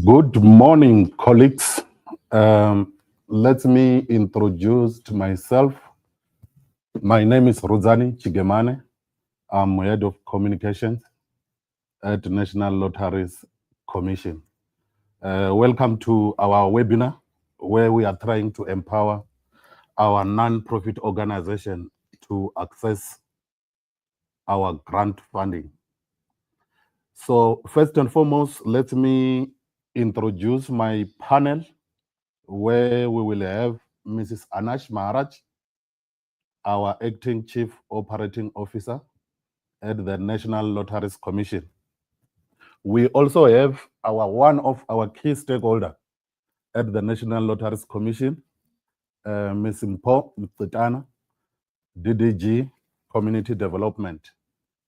Good morning, colleagues. Let me introduce myself. My name is Ruzani Chigemane. I'm head of communications at National Lotteries Commission. Welcome to our webinar, where we are trying to empower our non-profit organization to access our grant funding. So first and foremost, let me introduce my panel, where we will have Mrs. Anash Maharaj, our acting chief operating officer at the National Lotteries Commission. We also have one of our key stakeholders at the National Lotteries Commission, Ms. Mpo Mtsitana, DDG Community Development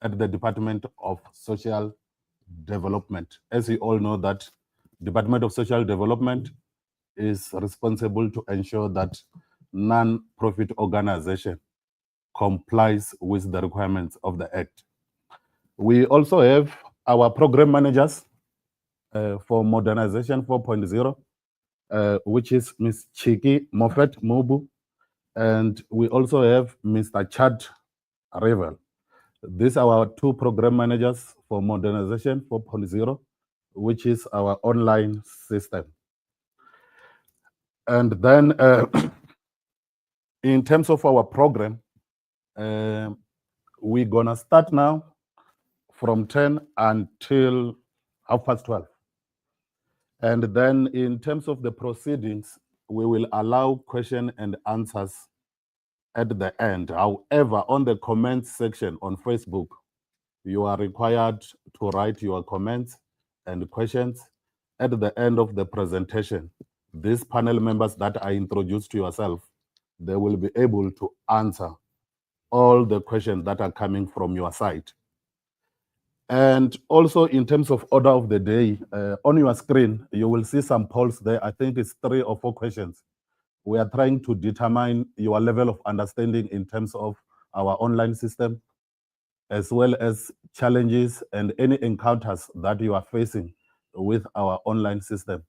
at the Department of Social Development. As you all know, that Department of Social Development is responsible to ensure that non-profit organization complies with the requirements of the Act. We also have our program managers for Modernization 4.0, which is Ms. Chiki Moffat Mubu, and we also have Mr. Chad Revel. These are our two program managers for Modernization 4.0, which is our online system. And then in terms of our program, we're gonna start now from 10 until 12:30. And then in terms of the proceedings, we will allow question and answers at the end. However, on the comments section on Facebook, you are required to write your comments and questions at the end of the presentation. These panel members that I introduced to yourself, they will be able to answer all the questions that are coming from your side. And also in terms of order of the day, on your screen, you will see some polls there. I think it's 3 or 4 questions. We are trying to determine your level of understanding in terms of our online system, as well as challenges and any encounters that you are facing with our online system,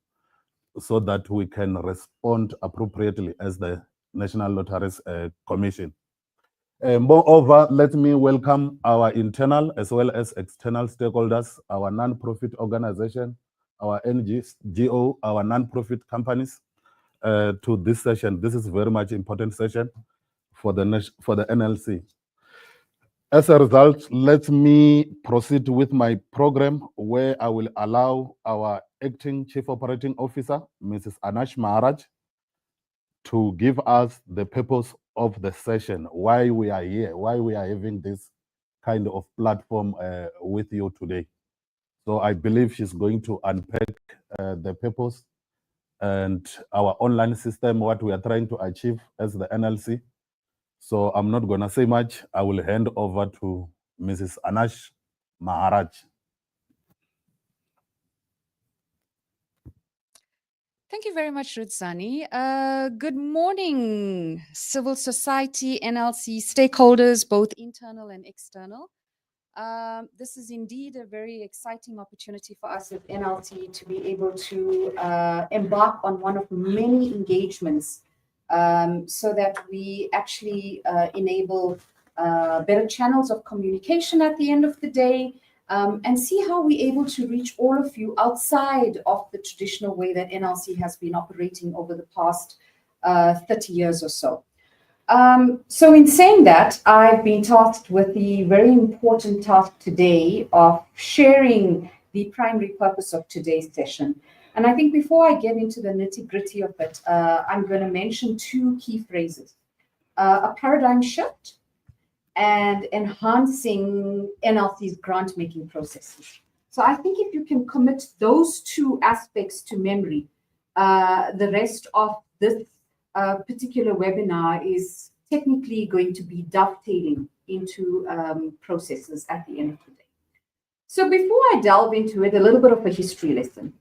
so that we can respond appropriately as the National Lotteries Commission. Moreover, let me welcome our internal as well as external stakeholders, our non-profit organization, our NGO, our non-profit companies to this session. This is very much important session for the NLC. As a result, let me proceed with my program, where I will allow our acting chief operating officer, Mrs. Anash Maharaj, to give us the purpose of the session, why we are here, why we are having this kind of platform with you today. So I believe she's going to unpack the purpose and our online system, what we are trying to achieve as the NLC. So I'm not going to say much. I will hand over to Mrs. Anash Maharaj. Thank you very much, Rudzani. Good morning, civil society, NLC stakeholders, both internal and external. This is indeed a very exciting opportunity for us at NLC to be able to embark on one of many engagements so that we actually enable better channels of communication at the end of the day, and see how we're able to reach all of you outside of the traditional way that NLC has been operating over the past 30 years or so. So in saying that, I've been tasked with the very important task today of sharing the primary purpose of today's session. And I think before I get into the nitty-gritty of it, I'm going to mention 2 key phrases: a paradigm shift and enhancing NLC's grant-making processes. So I think if you can commit those 2 aspects to memory, the rest of this particular webinar is technically going to be dovetailing into processes at the end of the day. So before I delve into it, a little bit of a history lesson.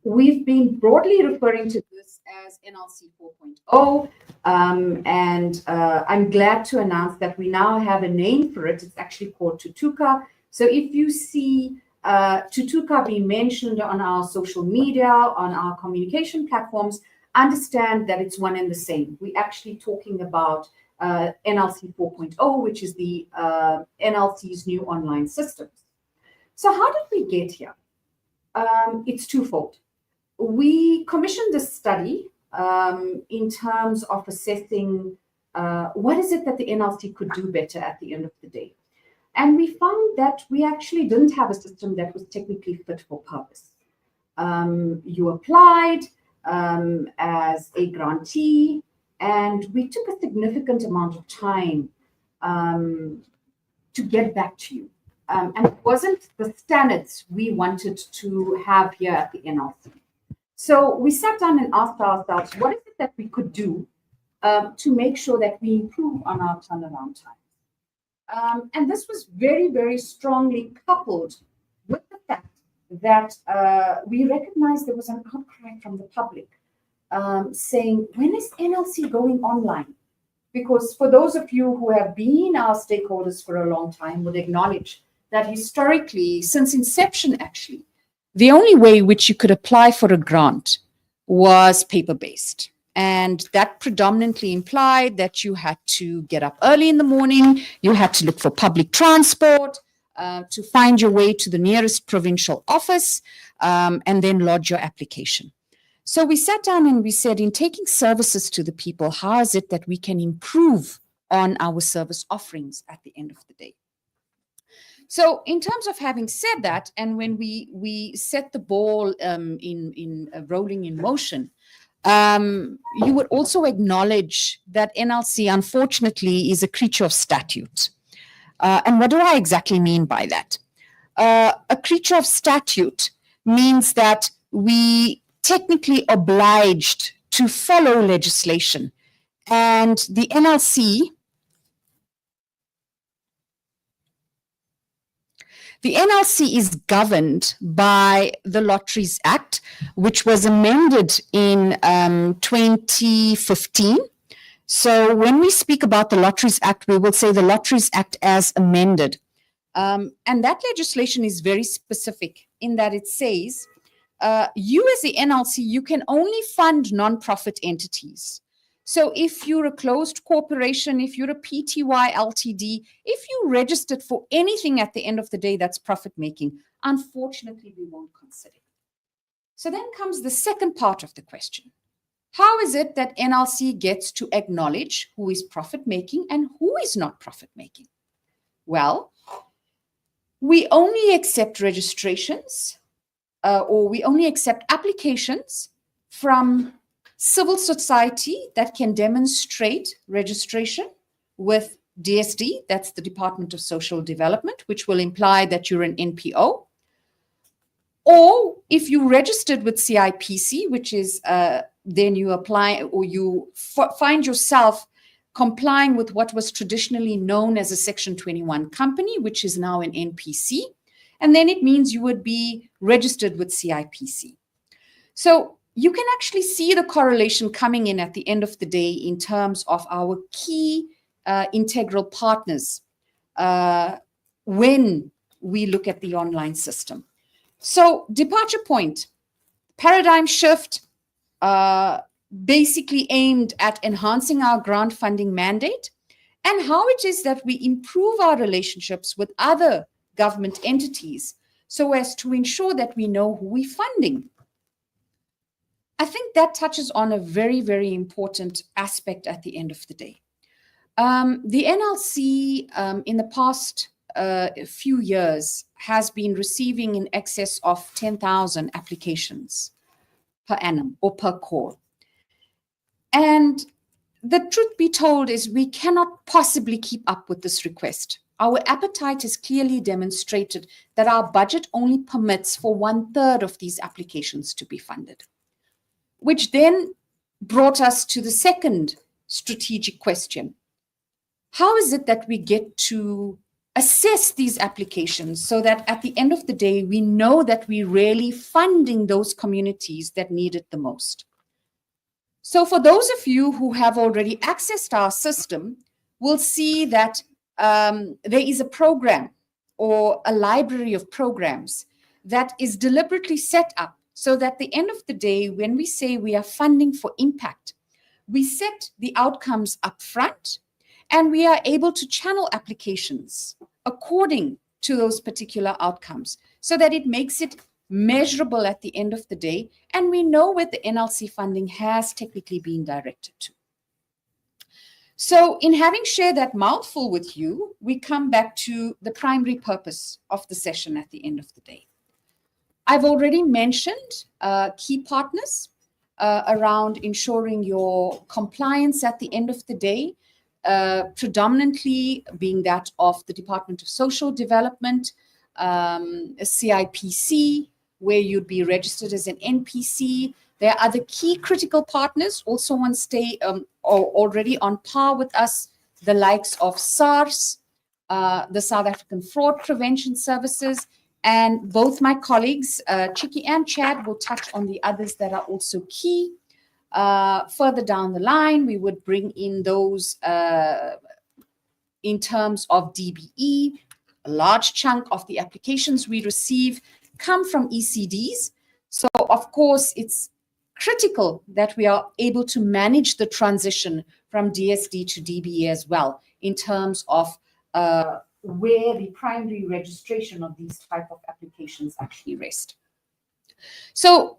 We've been broadly referring to this as NLC 4.0, and I'm glad to announce that we now have a name for it. It's actually called Tutuka. So if you see Tutuka be mentioned on our social media, on our communication platforms, understand that it's one and the same. We're actually talking about NLC 4.0, which is the NLC's new online systems. So how did we get here? It's twofold. We commissioned this study in terms of assessing what is it that the NLC could do better at the end of the day. And we found that we actually didn't have a system that was technically fit for purpose. You applied as a grantee, and we took a significant amount of time to get back to you. And it wasn't the standards we wanted to have here at the NLC. So we sat down and asked ourselves, what is it that we could do to make sure that we improve on our turnaround time? And this was very, very strongly coupled with the fact that we recognized there was an outcry from the public saying, when is NLC going online? Because for those of you who have been our stakeholders for a long time would acknowledge that historically, since inception actually, the only way which you could apply for a grant was paper-based. And that predominantly implied that you had to get up early in the morning, you had to look for public transport, to find your way to the nearest provincial office, and then lodge your application. So we sat down and we said, in taking services to the people, how is it that we can improve on our service offerings at the end of the day? So in terms of having said that, and when we set the ball in rolling in motion, you would also acknowledge that NLC, unfortunately, is a creature of statute. And what do I exactly mean by that? A creature of statute means that we technically obliged to follow legislation. And the NLC is governed by the Lotteries Act, which was amended in 2015. So when we speak about the Lotteries Act, we will say the Lotteries Act as amended. And that legislation is very specific in that it says, you as the NLC, you can only fund nonprofit entities. So if you're a closed corporation, if you're a PTY LTD, if you registered for anything at the end of the day that's profit making, unfortunately, we won't consider it. So then comes the second part of the question. How is it that NLC gets to acknowledge who is profit making and who is not profit making? Well, we only accept registrations or we only accept applications from civil society that can demonstrate registration with DSD, that's the Department of Social Development, which will imply that you're an NPO. Or if you registered with CIPC, which is then you apply or you find yourself complying with what was traditionally known as a Section 21 company, which is now an NPC. And then it means you would be registered with CIPC. So you can actually see the correlation coming in at the end of the day in terms of our key integral partners when we look at the online system. So departure point, paradigm shift, basically aimed at enhancing our grant funding mandate and how it is that we improve our relationships with other government entities so as to ensure that we know who we're funding. I think that touches on a very, very important aspect at the end of the day. The NLC in the past few years has been receiving in excess of 10,000 applications per annum or per call. And the truth be told is we cannot possibly keep up with this request. Our appetite has clearly demonstrated that our budget only permits for 1/3 of these applications to be funded, which then brought us to the second strategic question. How is it that we get to assess these applications so that at the end of the day, we know that we're really funding those communities that need it the most? So for those of you who have already accessed our system, will see that there is a program or a library of programs that is deliberately set up so that at the end of the day, when we say we are funding for impact, we set the outcomes up front and we are able to channel applications according to those particular outcomes so that it makes it measurable at the end of the day, and we know where the NLC funding has technically been directed to. So in having shared that mouthful with you, we come back to the primary purpose of the session at the end of the day. I've already mentioned key partners around ensuring your compliance at the end of the day, predominantly being that of the Department of Social Development, CIPC, where you'd be registered as an NPC. There are other key critical partners also on already on par with us, the likes of SARS, the South African Fraud Prevention Services, and both my colleagues, Chiki and Chad, will touch on the others that are also key. Further down the line, we would bring in those in terms of DBE. A large chunk of the applications we receive come from ECDs. So, of course, it's critical that we are able to manage the transition from DSD to DBE as well in terms of where the primary registration of these type of applications actually rest. So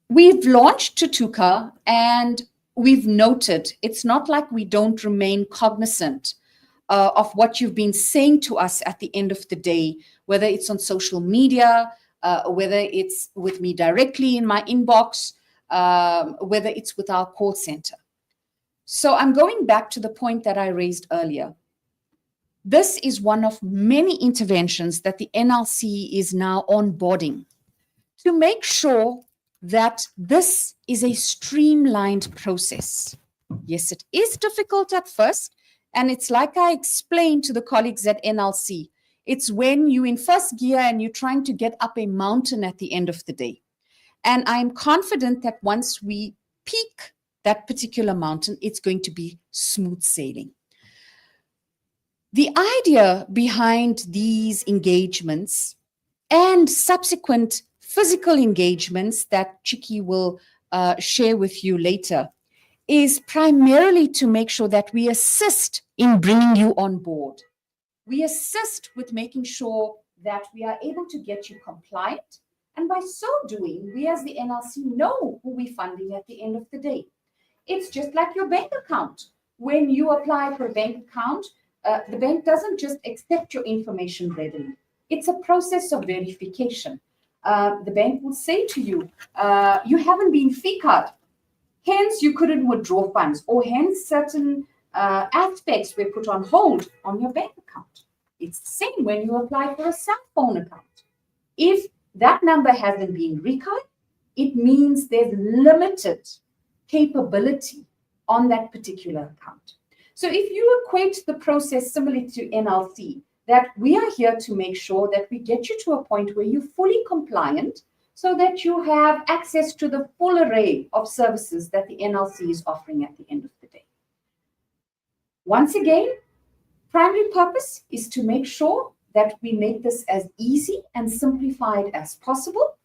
we've launched Tutuka and we've noted it's not like we don't remain cognizant of what you've been saying to us at the end of the day, whether it's on social media, whether it's with me directly in my inbox, whether it's with our call center. So I'm going back to the point that I raised earlier. This is one of many interventions that the NLC is now onboarding to make sure that this is a streamlined process. Yes, it is difficult at first, and it's like I explained to the colleagues at NLC. It's when you're in first gear and you're trying to get up a mountain at the end of the day. And I'm confident that once we peak that particular mountain, it's going to be smooth sailing. The idea behind these engagements and subsequent physical engagements that Chiki will share with you later is primarily to make sure that we assist in bringing you on board. We assist with making sure that we are able to get you compliant. And by so doing, we as the NLC know who we're funding at the end of the day. It's just like your bank account. When you apply for a bank account, the bank doesn't just accept your information readily. It's a process of verification. The bank will say to you, you haven't been FICA'd, hence you couldn't withdraw funds, or hence certain aspects were put on hold on your bank account. It's the same when you apply for a cell phone account. If that number hasn't been recalled, it means there's limited capability on that particular account. So if you equate the process similarly to NLC, that we are here to make sure that we get you to a point where you're fully compliant so that you have access to the full array of services that the NLC is offering at the end of the day. Once again, primary purpose is to make sure that we make this as easy and simplified as possible.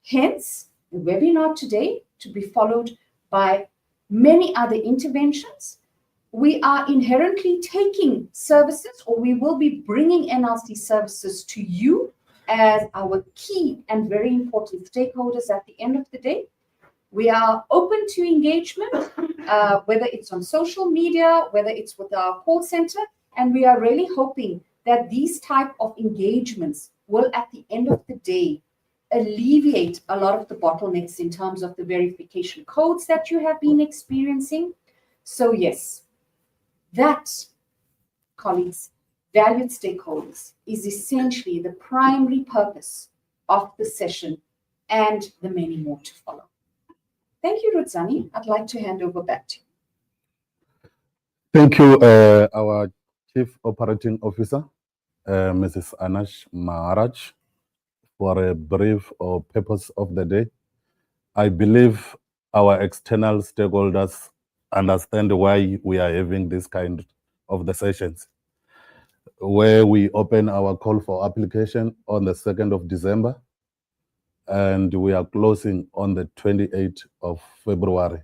Hence, the webinar today to be followed by many other interventions. We are inherently taking services, or we will be bringing NLC services to you as our key and very important stakeholders at the end of the day. We are open to engagement, whether it's on social media, whether it's with our call center, and we are really hoping that these type of engagements will, at the end of the day, alleviate a lot of the bottlenecks in terms of the verification codes that you have been experiencing. So yes, that, colleagues, valued stakeholders, is essentially the primary purpose of the session and the many more to follow. Thank you, Rudzani. I'd like to hand over back to you. Thank you, our Chief Operating Officer, Mrs. Anash Maharaj, for a brief or purpose of the day. I believe our external stakeholders understand why we are having this kind of the sessions. where we open our call for application on the 2nd of December, and we are closing on the 28th of February.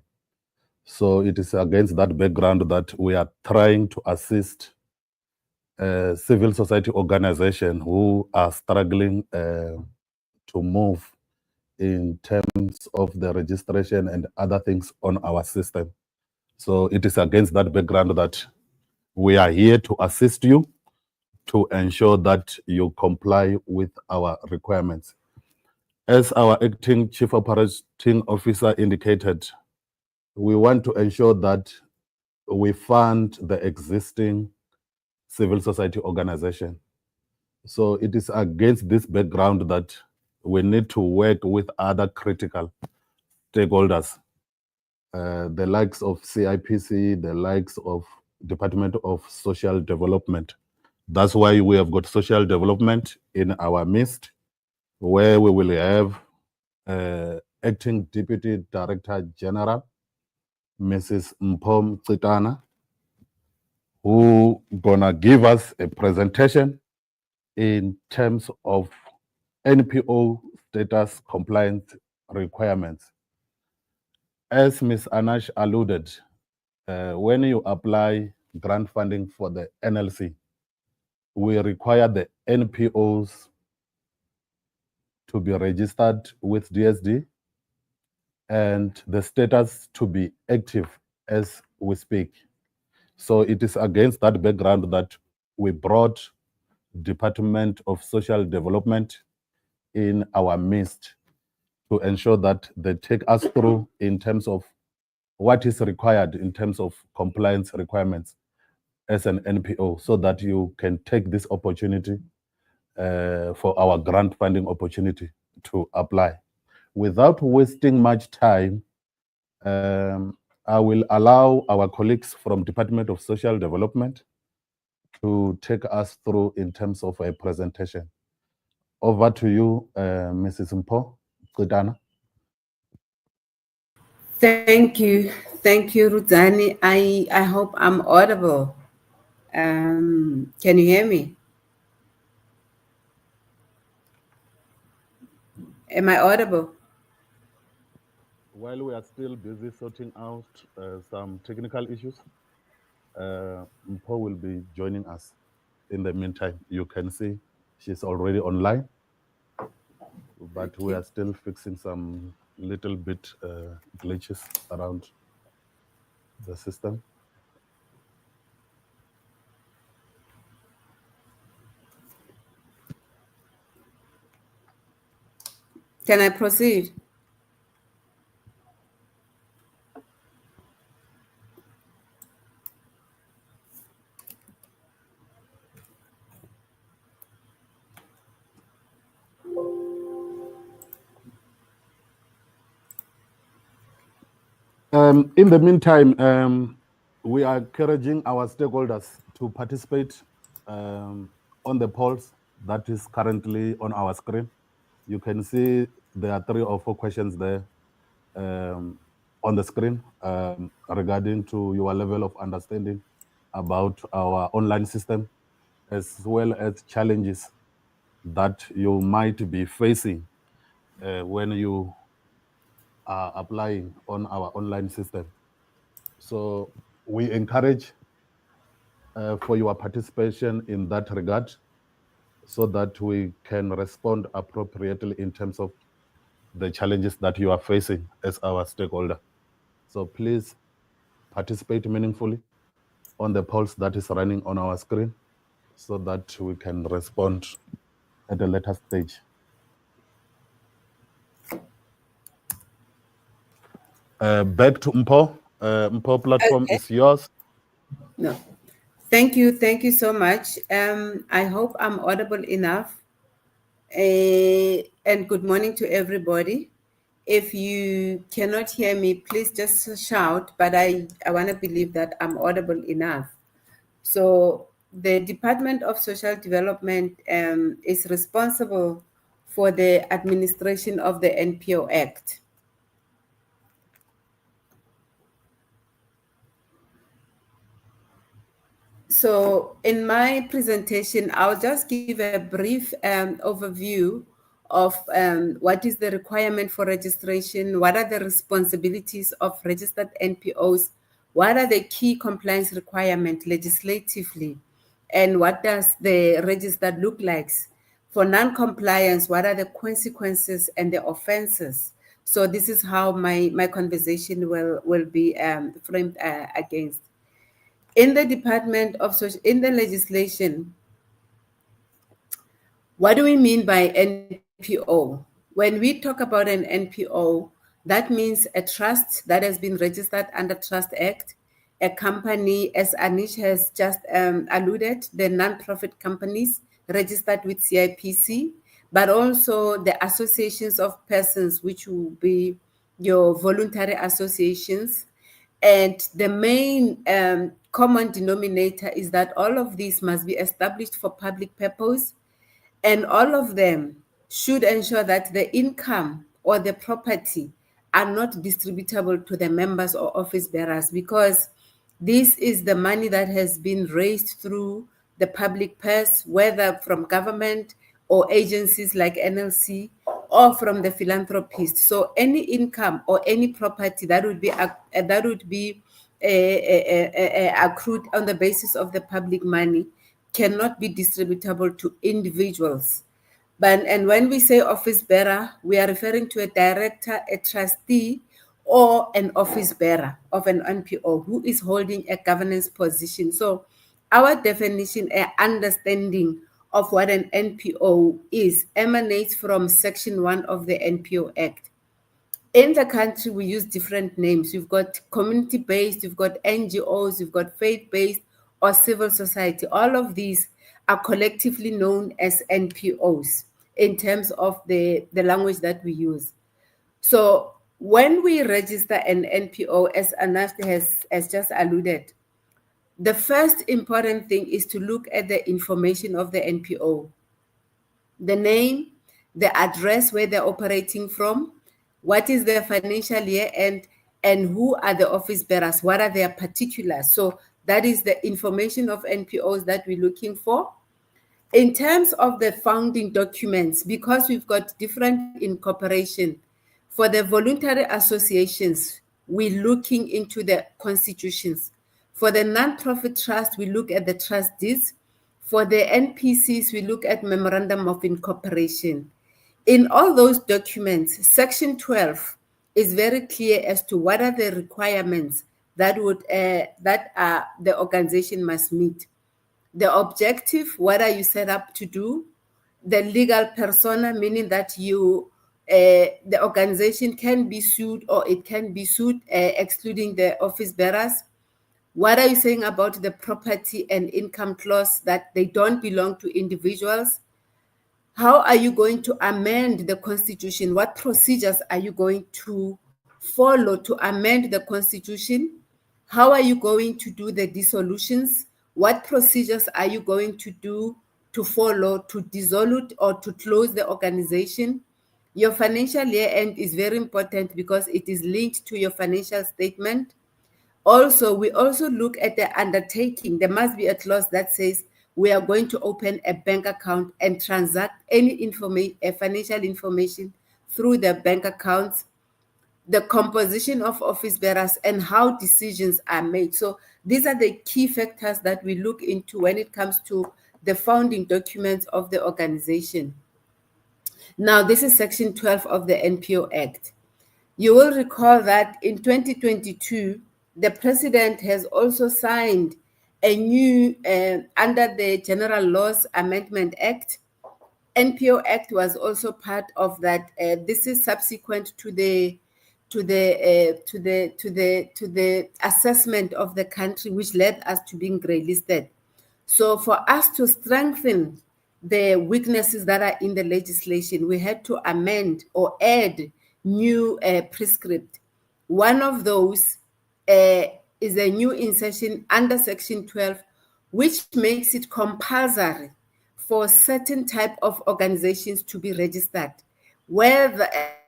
So it is against that background that we are trying to assist civil society organizations who are struggling to move in terms of the registration and other things on our system. So it is against that background that we are here to assist you to ensure that you comply with our requirements. As our acting chief operating officer indicated, we want to ensure that we fund the existing civil society organization. So it is against this background that we need to work with other critical stakeholders, the likes of CIPC, the likes of Department of Social Development. That's why we have got social development in our midst, where we will have Acting Deputy Director General, Mrs. Mpom Tsitana, who gonna give us a presentation in terms of NPO status compliance requirements. As Ms. Anash alluded, when you apply grant funding for the NLC, we require the NPOs to be registered with DSD and the status to be active as we speak. So it is against that background that we brought Department of Social Development in our midst to ensure that they take us through in terms of what is required in terms of compliance requirements as an NPO, so that you can take this opportunity for our grant funding opportunity to apply. Without wasting much time, I will allow our colleagues from Department of Social Development to take us through in terms of a presentation. Over to you, Mrs. Mpo Kudana. Thank you, Ruzani. I hope I'm audible. Can you hear me? Am I audible? While we are still busy sorting out some technical issues, Mpo will be joining us. In the meantime, you can see she's already online, but we are still fixing some little bit glitches around the system. Can I proceed? In the meantime, we are encouraging our stakeholders to participate on the polls that is currently on our screen. You can see there are 3 or 4 questions there on the screen regarding to your level of understanding about our online system, as well as challenges that you might be facing when you are applying on our online system. So we encourage for your participation in that regard, so that we can respond appropriately in terms of the challenges that you are facing as our stakeholder. So please participate meaningfully on the polls that is running on our screen, so that we can respond at a later stage. Back to Mpo. Mpo, platform is yours. No. Thank you so much. I hope I'm audible enough. And good morning to everybody. If you cannot hear me, please just shout, but I want to believe that I'm audible enough. So the Department of Social Development is responsible for the administration of the NPO Act. So in my presentation, I'll just give a brief overview of what is the requirement for registration, what are the responsibilities of registered NPOs, what are the key compliance requirements legislatively, and what does the register look like? For non-compliance, what are the consequences and the offenses? So this is how my conversation will be framed against. In the Department of Social, in the legislation, what do we mean by NPO? When we talk about an NPO, that means a trust that has been registered under Trust Act, a company, as Anish has just alluded, the non-profit companies registered with CIPC, but also the associations of persons, which will be your voluntary associations. And the main common denominator is that all of these must be established for public purpose, and all of them should ensure that the income or the property are not distributable to the members or office bearers, because this is the money that has been raised through the public purse, whether from government or agencies like NLC or from the philanthropists. So any income or any property that would be accrued on the basis of the public money cannot be distributable to individuals. And when we say office bearer, we are referring to a director, a trustee, or an office bearer of an NPO who is holding a governance position. So our definition and understanding of what an NPO is emanates from Section 1 of the NPO Act. In the country, we use different names. You've got community-based, you've got NGOs, you've got faith-based or civil society. All of these are collectively known as NPOs in terms of the language that we use. So when we register an NPO, as Anash has just alluded, the first important thing is to look at the information of the NPO. The name, the address where they're operating from, what is their financial year end, and who are the office bearers, what are their particulars. So that is the information of NPOs that we're looking for. In terms of the founding documents, because we've got different incorporation, for the voluntary associations, we're looking into the constitutions. For the non-profit trust, we look at the trust deeds. For the NPCs, we look at memorandum of incorporation. In all those documents, Section 12 is very clear as to what are the requirements that the organization must meet. The objective, what are you set up to do? The legal persona, meaning that the organization can be sued or it can be sued, excluding the office bearers. What are you saying about the property and income clause, that they don't belong to individuals? How are you going to amend the Constitution? What procedures are you going to follow to amend the Constitution? How are you going to do the dissolutions? What procedures are you going to do to follow to dissolve or to close the organization? Your financial year end is very important because it is linked to your financial statement. Also, we also look at the undertaking. There must be a clause that says we are going to open a bank account and transact any financial information through the bank accounts, the composition of office bearers, and how decisions are made. So these are the key factors that we look into when it comes to the founding documents of the organization. Now, this is Section 12 of the NPO Act. You will recall that in 2022, the president has also signed a new, under the General Laws Amendment Act. NPO Act was also part of that. This is subsequent to the assessment of the country, which led us to being grey listed. So for us to strengthen the weaknesses that are in the legislation, we had to amend or add new prescript. One of those is a new insertion under Section 12, which makes it compulsory for certain type of organizations to be registered,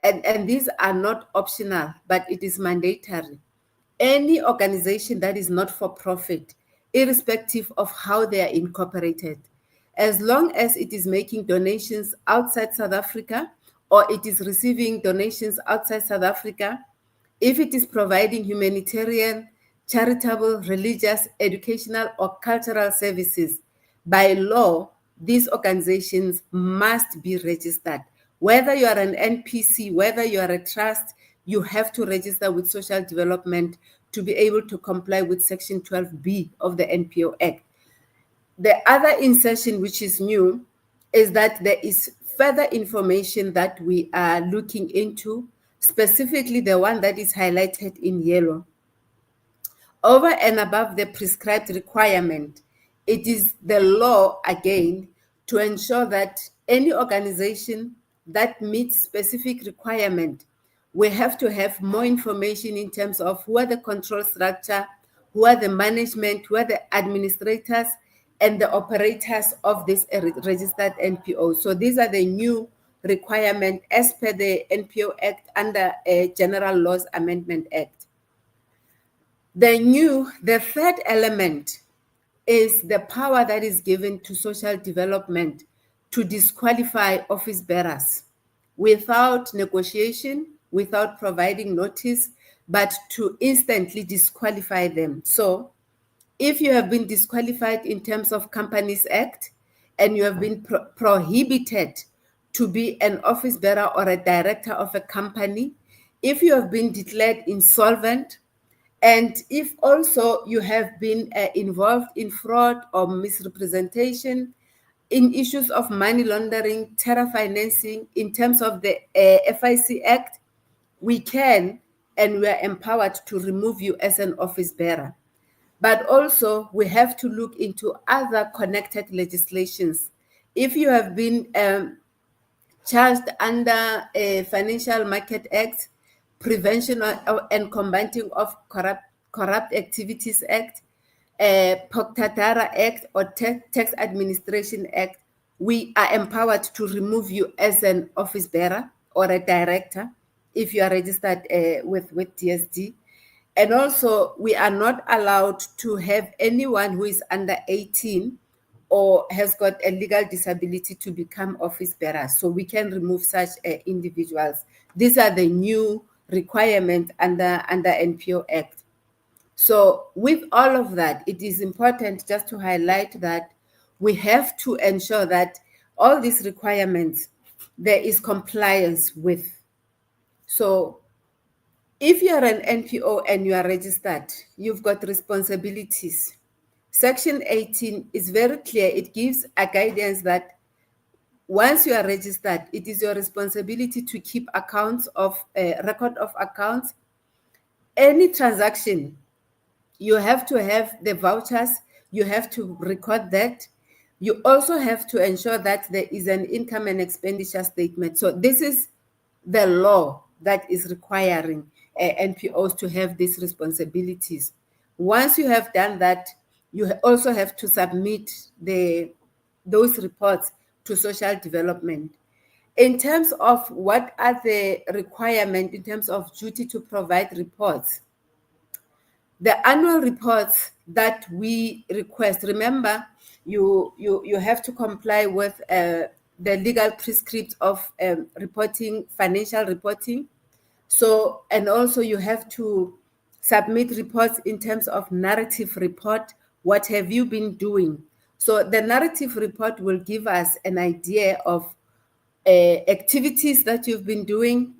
and these are not optional, but it is mandatory. Any organization that is not for profit irrespective of how they are incorporated. As long as it is making donations outside South Africa or it is receiving donations outside South Africa, if it is providing humanitarian, charitable, religious, educational, or cultural services, by law, these organizations must be registered. Whether you are an NPC, whether you are a trust, you have to register with social development to be able to comply with Section 12B of the NPO Act. The other insertion which is new is that there is further information that we are looking into, specifically the one that is highlighted in yellow. Over and above the prescribed requirement, it is the law again to ensure that any organization that meets specific requirement, we have to have more information in terms of who are the control structure, who are the management, who are the administrators, and the operators of this registered NPO. So these are the new requirements as per the NPO Act under a General Laws Amendment Act. The third element is the power that is given to social development to disqualify office bearers without negotiation, without providing notice, but to instantly disqualify them. So if you have been disqualified in terms of Companies Act and you have been prohibited to be an office bearer or a director of a company, if you have been declared insolvent, and if also you have been involved in fraud or misrepresentation, in issues of money laundering, terror financing, in terms of the FIC Act, we can and we are empowered to remove you as an office bearer. But also we have to look into other connected legislations. If you have been charged under a Financial Market Act, Prevention and Combating of Corrupt Activities Act, Poctatara Act, or Tax Administration Act, we are empowered to remove you as an office bearer or a director if you are registered with DSD. And also, we are not allowed to have anyone who is under 18 or has got a legal disability to become office bearer. So we can remove such individuals. These are the new requirements under NPO Act. So with all of that, it is important just to highlight that we have to ensure that all these requirements, there is compliance with. So if you are an NPO and you are registered, you've got responsibilities. Section 18 is very clear. It gives a guidance that once you are registered, it is your responsibility to keep accounts of record of accounts. Any transaction, you have to have the vouchers, you have to record that. You also have to ensure that there is an income and expenditure statement. So this is the law that is requiring NPOs to have these responsibilities. Once you have done that, you also have to submit those reports to social development. In terms of what are the requirements in terms of duty to provide reports, the annual reports that we request, remember, you have to comply with the legal prescripts of reporting, financial reporting. So, and also you have to submit reports in terms of narrative report. What have you been doing? So the narrative report will give us an idea of activities that you've been doing.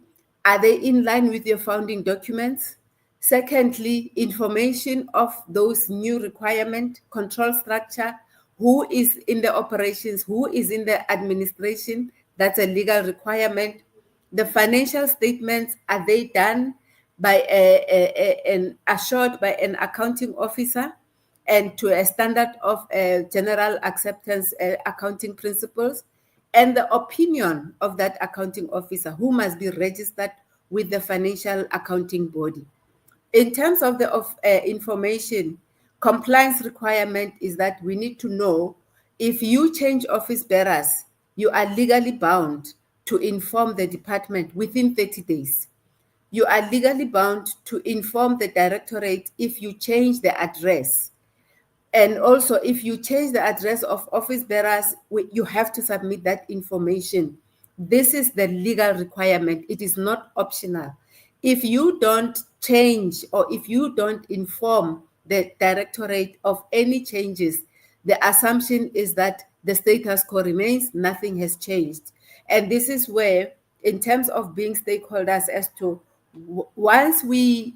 Are they in line with your founding documents? Secondly, information of those new requirements, control structure, who is in the operations, who is in the administration, that's a legal requirement. The financial statements, are they done by and assured by an accounting officer and to a standard of general acceptance accounting principles? And the opinion of that accounting officer, who must be registered with the financial accounting body. In terms of the information, compliance requirement is that we need to know if you change office bearers, you are legally bound to inform the department within 30 days. You are legally bound to inform the directorate if you change the address. And also, if you change the address of office bearers, you have to submit that information. This is the legal requirement. It is not optional. If you don't change or if you don't inform the directorate of any changes, the assumption is that the status quo remains, nothing has changed. And this is where, in terms of being stakeholders, as to once we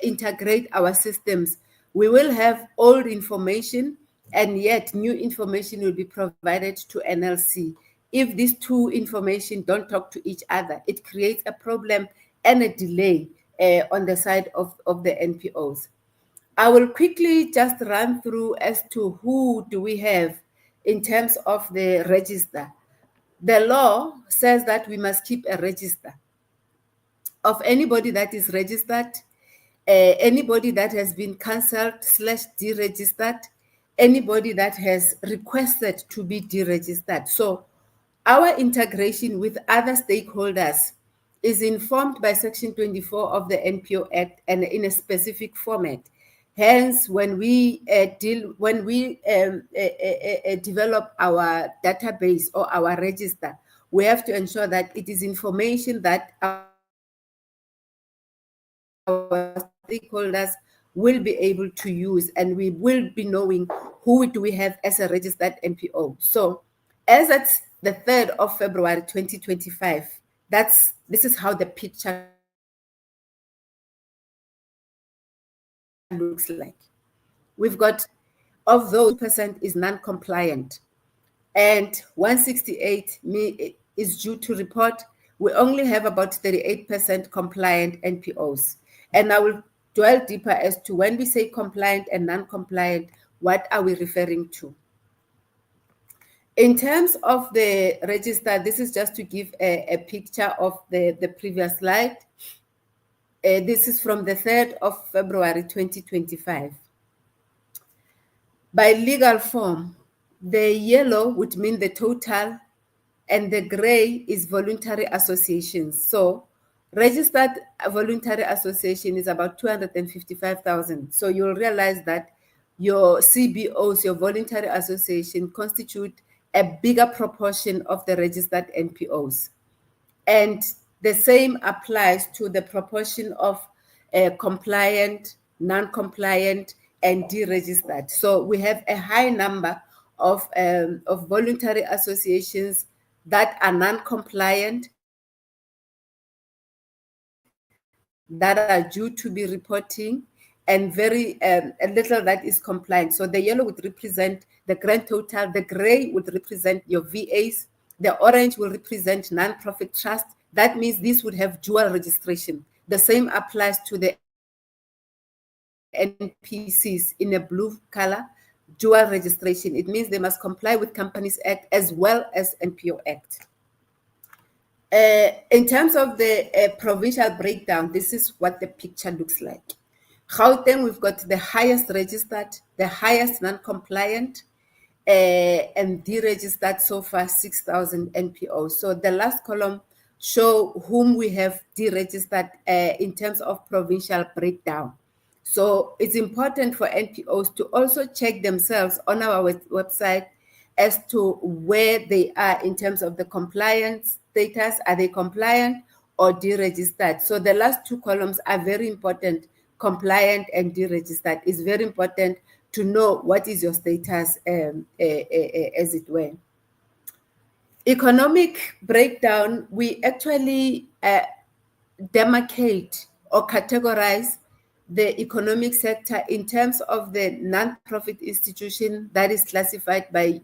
integrate our systems, we will have old information and yet new information will be provided to NLC. If these two information don't talk to each other, it creates a problem and a delay on the side of the NPOs. I will quickly just run through as to who do we have in terms of the register. The law says that we must keep a register of anybody that is registered, anybody that has been cancelled / deregistered, anybody that has requested to be deregistered. So our integration with other stakeholders is informed by Section 24 of the NPO Act and in a specific format. Hence, when we develop our database or our register, we have to ensure that it is information that our stakeholders will be able to use, and we will be knowing who do we have as a registered NPO. So as at the 3rd of February 2025, this is how the picture looks like. We've got, of those, 2% is non-compliant, and 168 is due to report. We only have about 38% compliant NPOs. And I will dwell deeper as to when we say compliant and non-compliant, what are we referring to? In terms of the register, this is just to give a picture of the previous slide. This is from the 3rd of February 2025. By legal form, the yellow would mean the total, and the gray is voluntary associations. So registered voluntary association is about 255,000. So you'll realize that your CBOs, your voluntary association, constitute a bigger proportion of the registered NPOs. And the same applies to the proportion of compliant, non-compliant, and deregistered. So we have a high number of voluntary associations that are non-compliant, that are due to be reporting, and very a little that is compliant. So the yellow would represent the grand total, the gray would represent your VAs, the orange will represent non-profit trust. That means this would have dual registration. The same applies to the NPCs in a blue color, dual registration. It means they must comply with Companies Act as well as NPO Act. In terms of the provincial breakdown, this is what the picture looks like. Gauteng, we've got the highest registered, the highest non-compliant, and deregistered so far 6,000 NPOs. So the last column show whom we have deregistered in terms of provincial breakdown. So it's important for NPOs to also check themselves on our website as to where they are in terms of the compliance status. Are they compliant or deregistered? So the last two columns are very important. Compliant and deregistered is very important to know what is your status, as it were. Economic breakdown, we actually demarcate or categorize the economic sector in terms of the non-profit institution that is classified by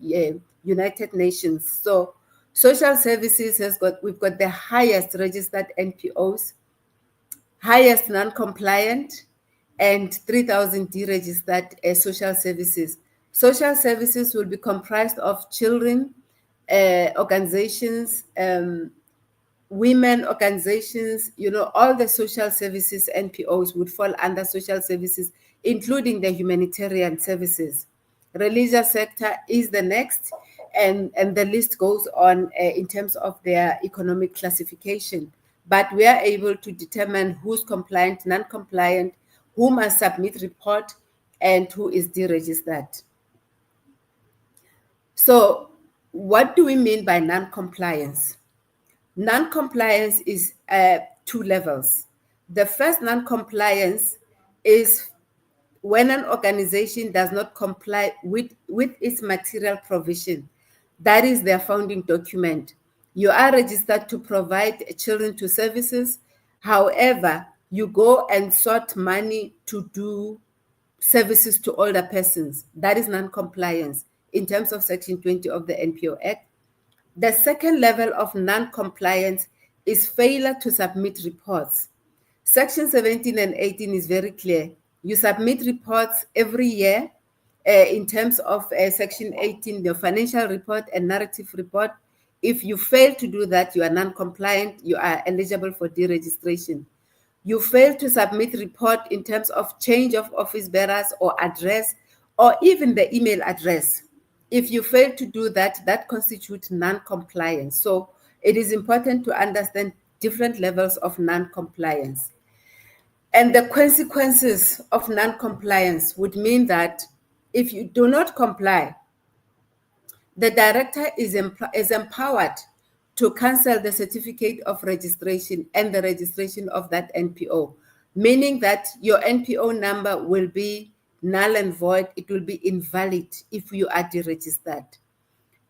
United Nations. So social services we've got the highest registered NPOs, highest non-compliant, and 3,000 deregistered social services. Social services will be comprised of children organizations, women organizations, all the social services NPOs would fall under social services, including the humanitarian services. Religious sector is the next, and the list goes on in terms of their economic classification. But we are able to determine who's compliant, non-compliant, who must submit report, and who is deregistered. So what do we mean by non-compliance? Non-compliance is 2 levels. The first non-compliance is when an organization does not comply with its material provision. That is their founding document. You are registered to provide children to services. However, you go and sought money to do services to older persons. That is non-compliance in terms of Section 20 of the NPO Act. The second level of non-compliance is failure to submit reports. Section 17 and 18 is very clear. You submit reports every year in terms of Section 18, the financial report and narrative report. If you fail to do that, you are non-compliant, you are eligible for deregistration. You fail to submit report in terms of change of office bearers or address, or even the email address. If you fail to do that, that constitutes non-compliance. So it is important to understand different levels of non-compliance. And the consequences of non-compliance would mean that if you do not comply, the director is empowered to cancel the certificate of registration and the registration of that NPO, meaning that your NPO number will be null and void. It will be invalid if you are deregistered.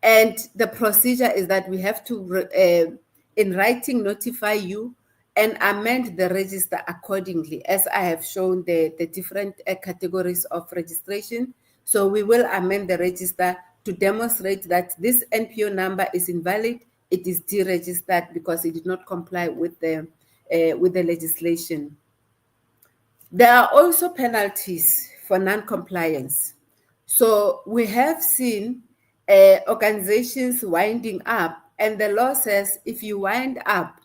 And the procedure is that we have to, in writing, notify you and amend the register accordingly, as I have shown the different categories of registration. So we will amend the register to demonstrate that this NPO number is invalid. It is deregistered because it did not comply with the legislation. There are also penalties for non-compliance. So we have seen organizations winding up, and the law says if you wind up,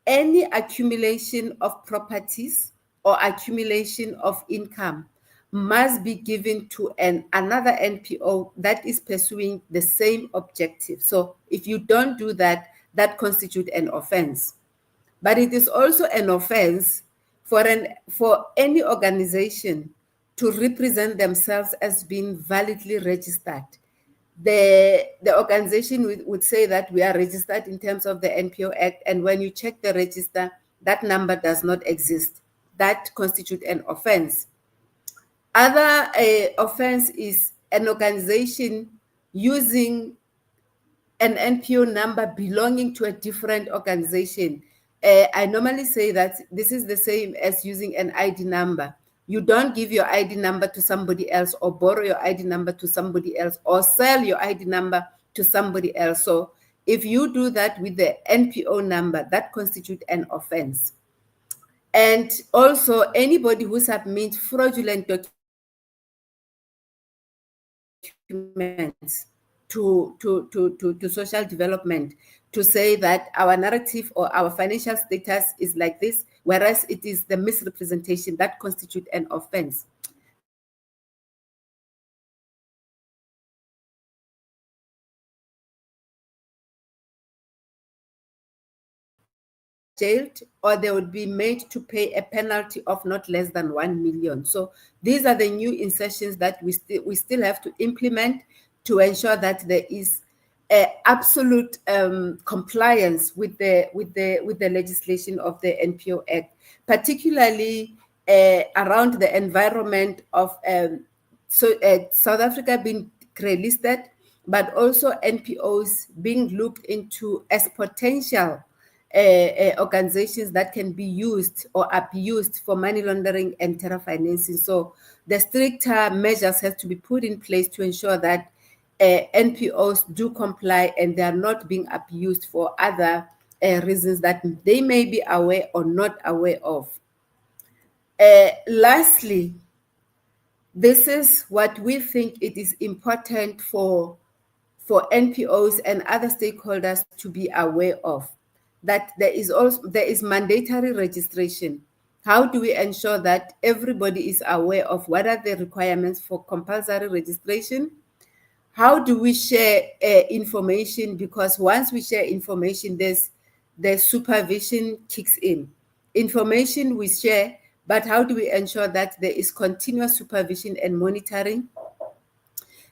any accumulation of properties or accumulation of income must be given to another NPO that is pursuing the same objective. So if you don't do that, that constitutes an offense. But it is also an offense for any organization to represent themselves as being validly registered. The organization would say that we are registered in terms of the NPO Act, and when you check the register, that number does not exist. That constitutes an offense. Other offense is an organization using an NPO number belonging to a different organization. I normally say that this is the same as using an ID number. You don't give your ID number to somebody else, or borrow your ID number to somebody else, or sell your ID number to somebody else. So if you do that with the NPO number, that constitutes an offense. And also anybody who submits fraudulent documents to social development to say that our narrative or our financial status is like this, whereas it is the misrepresentation that constitutes an offense. Jailed, or they would be made to pay a penalty of not less than 1 million. So these are the new insertions that we still have to implement to ensure that there is absolute compliance with the legislation of the NPO Act, particularly around the environment of South Africa being grey-listed, but also NPOs being looked into as potential organizations that can be used or abused for money laundering and terror financing. So the stricter measures have to be put in place to ensure that NPOs do comply and they are not being abused for other reasons that they may be aware or not aware of. Lastly, this is what we think it is important for NPOs and other stakeholders to be aware of, that there is mandatory registration. How do we ensure that everybody is aware of what are the requirements for compulsory registration? How do we share information? Because once we share information, the supervision kicks in. Information we share but how do we ensure that there is continuous supervision and monitoring?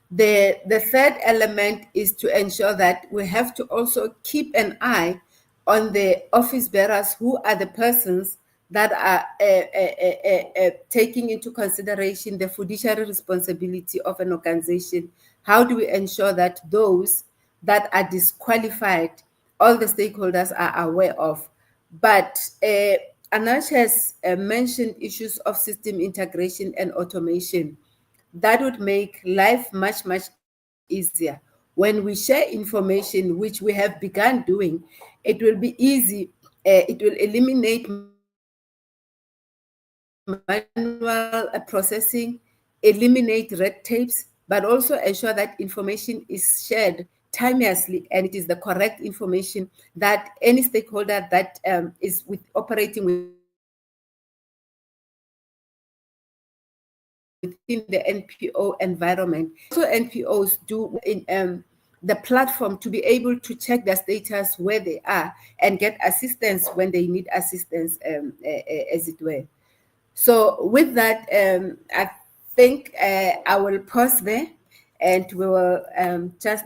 The third element is to ensure that we have to also keep an eye on the office bearers, who are the persons that are taking into consideration the fiduciary responsibility of an organization. How do we ensure that those that are disqualified, all the stakeholders are aware of? But Anash has mentioned issues of system integration and automation. That would make life much, much easier. When we share information, which we have begun doing, it will be easy. It will eliminate manual processing, eliminate red tapes, but also ensure that information is shared timeously and it is the correct information that any stakeholder that is operating within the NPO environment. So NPOs do in the platform to be able to check their status where they are and get assistance when they need assistance, as it were. So with that, I think I will pause there, and we will just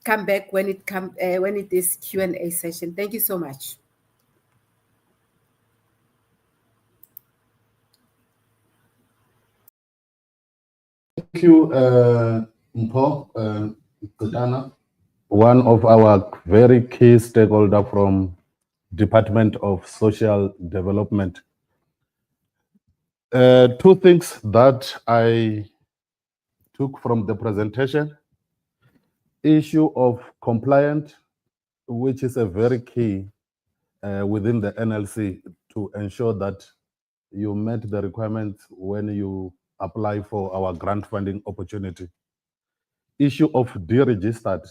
come back when it is Q&A session. Thank you so much. Thank you, Mpho, Gudana, one of our very key stakeholder from Department of Social Development. Two things that I took from the presentation: issue of compliance, which is a very key within the NLC to ensure that you met the requirements when you apply for our grant funding opportunity. Issue of deregistered.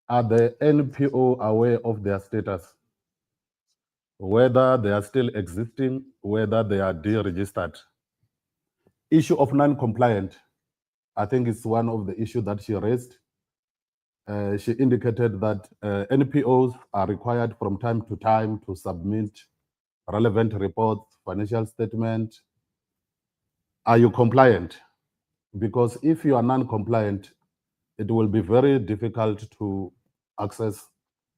Are the NPO aware of their status? Whether they are still existing, whether they are deregistered. Issue of non-compliant. I think it's one of the issues that she raised. She indicated that NPOs are required from time to time to submit relevant reports, financial statement. Are you compliant? Because if you are non-compliant, it will be very difficult to access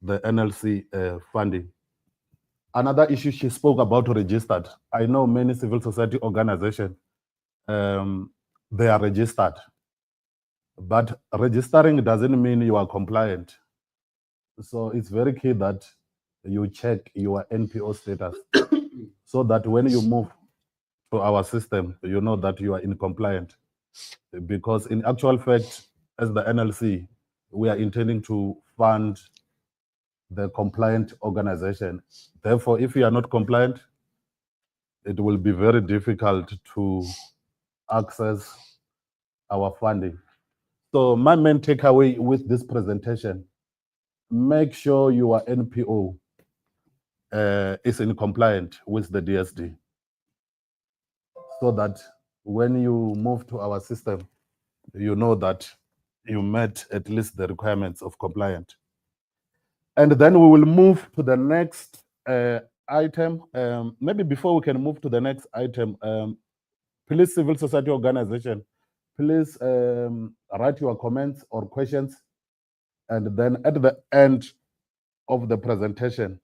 the NLC funding. Another issue she spoke about registered. I know many civil society organizations, they are registered, but registering doesn't mean you are compliant. So it's very key that you check your NPO status so that when you move to our system, you know that you are in compliant. Because in actual fact, as the NLC, we are intending to fund the compliant organization. Therefore, if you are not compliant, it will be very difficult to access our funding. So my main takeaway with this presentation: make sure your NPO is in compliant with the DSD, so that when you move to our system, you know that you met at least the requirements of compliant. And then we will move to the next item. Maybe before we can move to the next item, please, civil society organization, please write your comments or questions. And then at the end of the presentation,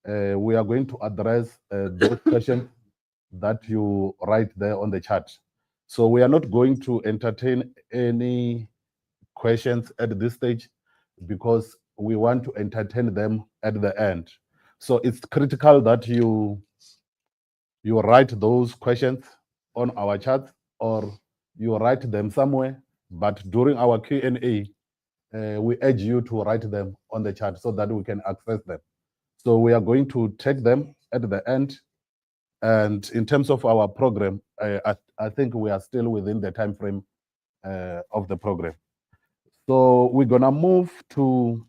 we are going to address those questions that you write there on the chat. So we are not going to entertain any questions at this stage because we want to entertain them at the end. So it's critical that you write those questions on our chat or you write them somewhere, but during our Q&A, we urge you to write them on the chat so that we can access them. So we are going to take them at the end. And in terms of our program, I think we are still within the time frame of the program. So we're gonna move to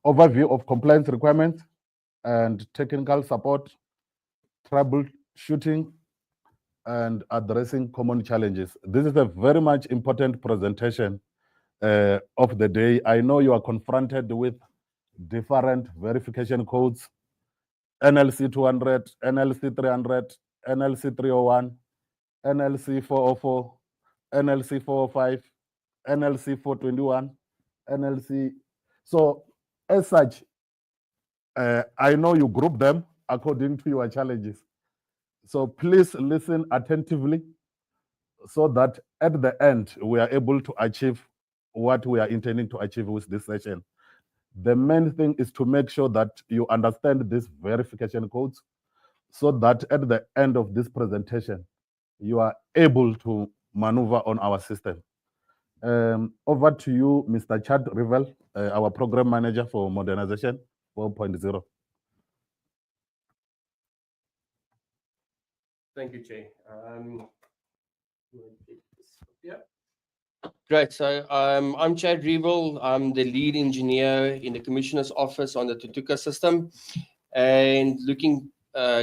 overview of compliance requirements and technical support, troubleshooting, and addressing common challenges. This is a very much important presentation of the day. I know you are confronted with different verification codes NLC 200, NLC 300, NLC 301, NLC 404, NLC 405, NLC 421, NLC. So as such, I know you group them according to your challenges. So please listen attentively so that at the end, we are able to achieve what we are intending to achieve with this session. The main thing is to make sure that you understand these verification codes so that at the end of this presentation, you are able to maneuver on our system. Over to you, Mr. Chad Rivel, our program manager for modernization 4.0. Thank you, Chair. Yeah. Great. So I'm Chad Rivel. I'm the lead engineer in the Commissioner's Office on the Tutuka system, and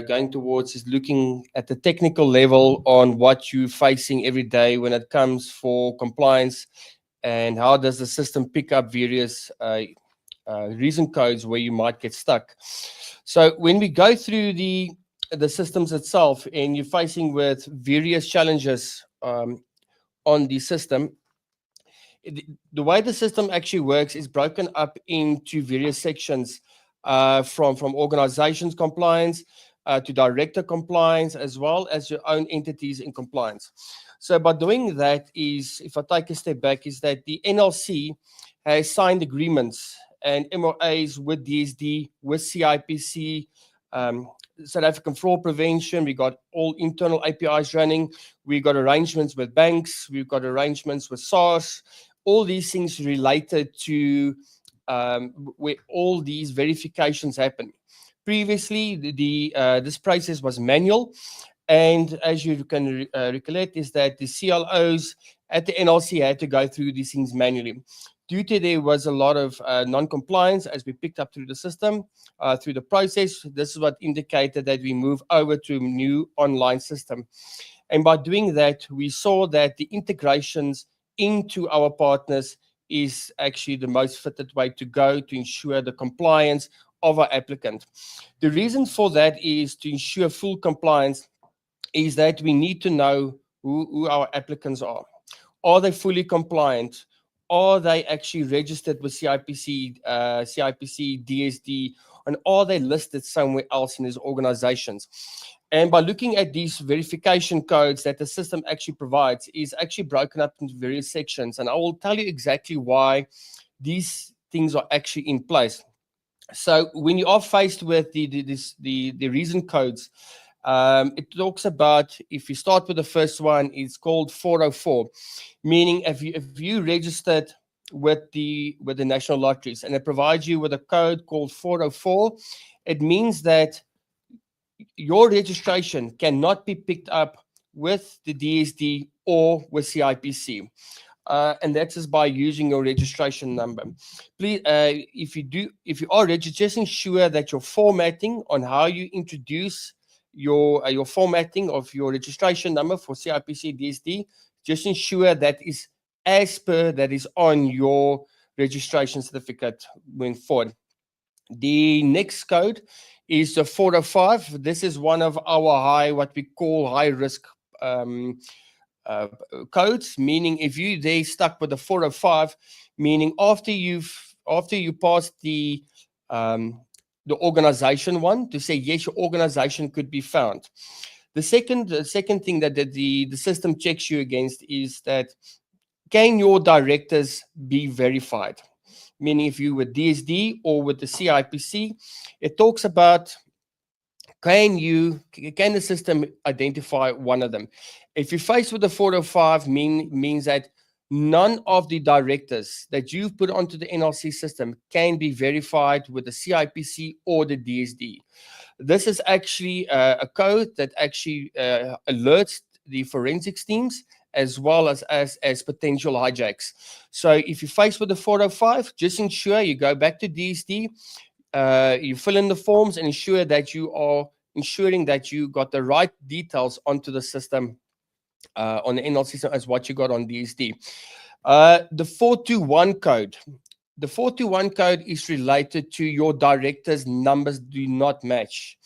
going towards is looking at the technical level on what you're facing every day when it comes for compliance, and how does the system pick up various reason codes where you might get stuck. So when we go through the systems itself and you're facing with various challenges on the system, the way the system actually works is broken up into various sections, from organizations compliance to director compliance, as well as your own entities in compliance. So by doing that is, if I take a step back, is that the NLC has signed agreements and MOAs with DSD, with CIPC, South African Fraud Prevention. We got all internal APIs running. We got arrangements with banks. We've got arrangements with SARS. All these things related to where all these verifications happen. Previously, this process was manual, and as you can recollect, is that the CLOs at the NLC had to go through these things manually. Due to there was a lot of non-compliance as we picked up through the system, through the process. This is what indicated that we move over to a new online system. And by doing that, we saw that the integrations into our partners is actually the most fitted way to go to ensure the compliance of our applicant. The reason for that is to ensure full compliance is that we need to know who our applicants are. Are they fully compliant? Are they actually registered with CIPC, DSD, and are they listed somewhere else in these organizations? And by looking at these verification codes that the system actually provides is actually broken up into various sections. And I will tell you exactly why these things are actually in place. So when you are faced with the reason codes, it talks about, if you start with the first one, it's called 404, meaning if you registered with the National Lotteries and it provides you with a code called 404, it means that your registration cannot be picked up with the DSD or with CIPC. And that's just by using your registration number. Please, if you are registered, just ensure that your formatting on how you introduce your formatting of your registration number for CIPC DSD, just ensure that is as per that is on your registration certificate going forward. The next code is the 405. This is one of our what we call high risk codes, meaning if they stuck with the 405, meaning after you pass the organization one to say yes, your organization could be found. The second thing that the system checks you against is that can your directors be verified? Meaning if you with DSD or with the CIPC, it talks about can the system identify one of them? If you're faced with the 405, means that none of the directors that you've put onto the NLC system can be verified with the CIPC or the DSD. This is actually a code that actually alerts the forensics teams as well as potential hijacks. So if you're faced with the 405, just ensure you go back to DSD, you fill in the forms and ensure that you are ensuring that you got the right details onto the system on the NLC system as what you got on DSD. The 421 code. the 421 code is related to your directors' numbers do not match.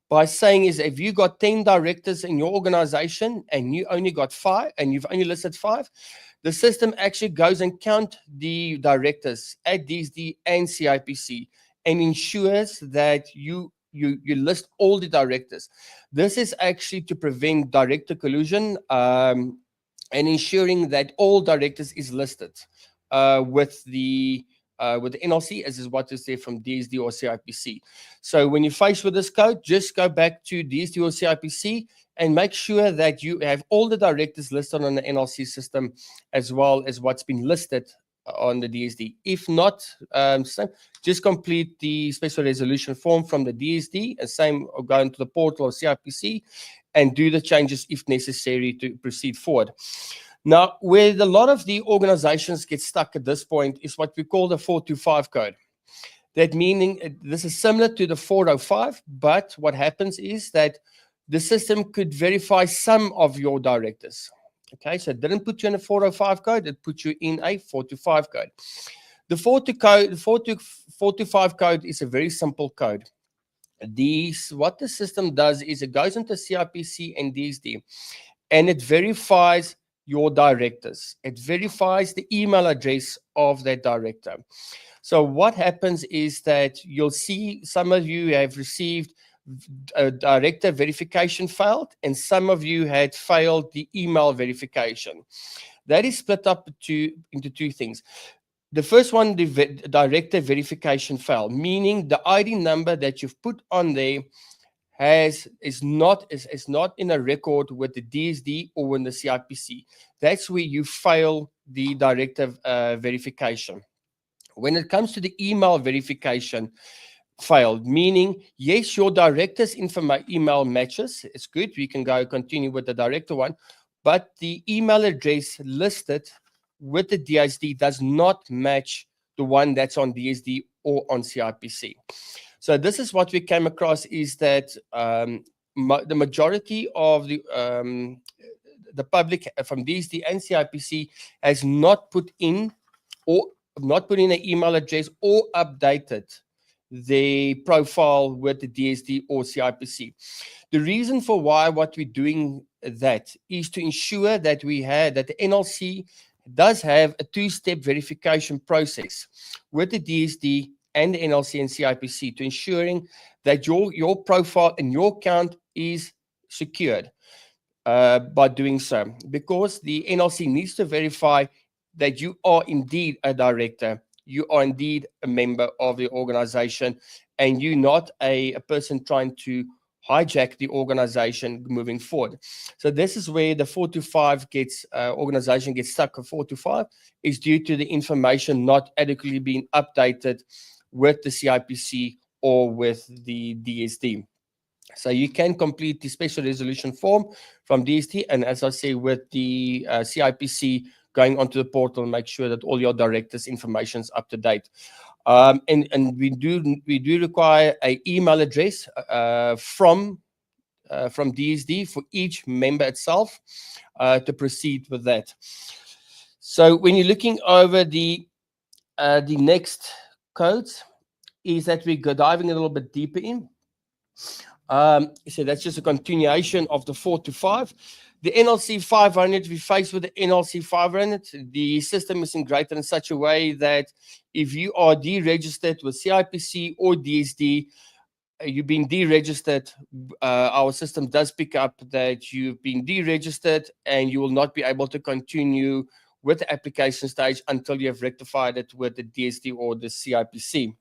By saying is if you got 10 directors in your organization and you only got 5 and you've only listed 5, the system actually goes and count the directors at DSD and CIPC and ensures that you list all the directors. This is actually to prevent director collusion and ensuring that all directors is listed with the NLC, as is what is there from DSD or CIPC. So when you're faced with this code, just go back to DSD or CIPC and make sure that you have all the directors listed on the NLC system as well as what's been listed on the DSD. If not, just complete the special resolution form from the DSD and same go into the portal of CIPC and do the changes if necessary to proceed forward. Now, where a lot of the organizations get stuck at this point is what we call the 425 code. That meaning this is similar to the 405, but what happens is that the system could verify some of your directors. Okay, so it didn't put you in a 405 code, it put you in a 425 code. The 425 code is a very simple code. What the system does is it goes into CIPC and DSD and it verifies your directors. It verifies the email address of that director. So what happens is that you'll see some of you have received a director verification failed and some of you had failed the email verification. That is split up into two things. The first one, the director verification failed, meaning the ID number that you've put on there is not in a record with the DSD or in the CIPC. That's where you fail the director verification. When it comes to the email verification, failed, meaning yes, your director's email matches. It's good. We can go continue with the director one, but the email address listed with the DSD does not match the one that's on DSD or on CIPC. So this is what we came across is that the majority of the public from DSD and CIPC has not put in an email address or updated the profile with the DSD or CIPC. The reason for what we're doing that is to ensure that the NLC does have a two-step verification process with the DSD and the NLC and CIPC to ensuring that your profile and your account is secured by doing so, because the NLC needs to verify that you are indeed a director, you are indeed a member of the organization, and you're not a person trying to hijack the organization moving forward. So this is where the 425 organization gets stuck at 425 is due to the information not adequately being updated with the CIPC or with the DSD. So you can complete the special resolution form from DSD, and as I say, with the CIPC, going onto the portal and make sure that all your directors' information is up to date. And we do require an email address from DSD for each member itself to proceed with that. So when you're looking over the next codes, is that we go diving a little bit deeper in. So that's just a continuation of the 425. The NLC 500, we face with the NLC 500. The system is integrated in such a way that if you are deregistered with CIPC or DSD, you've been deregistered, our system does pick up that you've been deregistered and you will not be able to continue with the application stage until you have rectified it with the DSD or the CIPC.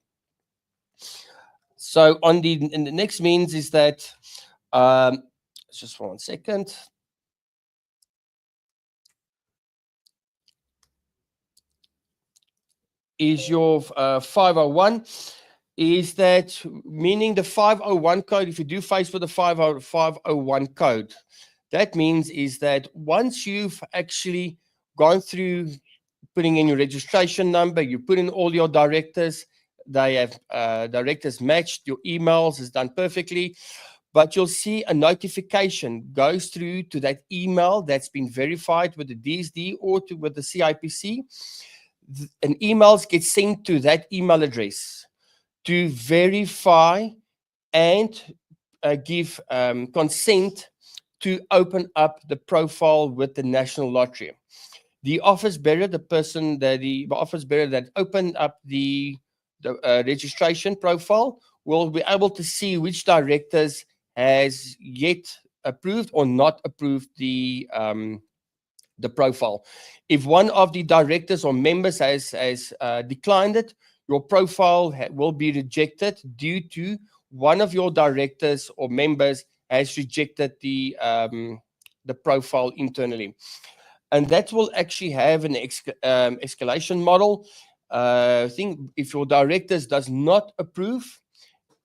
So in the next means is that, just 1 second. Is your 501, is that meaning the 501 code, if you do face with the 501 code, that means is that once you've actually gone through putting in your registration number, you put in all your directors, they have directors matched, your emails is done perfectly, but you'll see a notification goes through to that email that's been verified with the DSD or with the CIPC an emails get sent to that email address to verify and give consent to open up the profile with the National Lottery. The office bearer, the office bearer that opened up the registration profile, will be able to see which directors has yet approved or not approved the profile. If one of the directors or members has declined it, your profile will be rejected due to one of your directors or members has rejected the profile internally. And that will actually have an escalation model. I think if your directors does not approve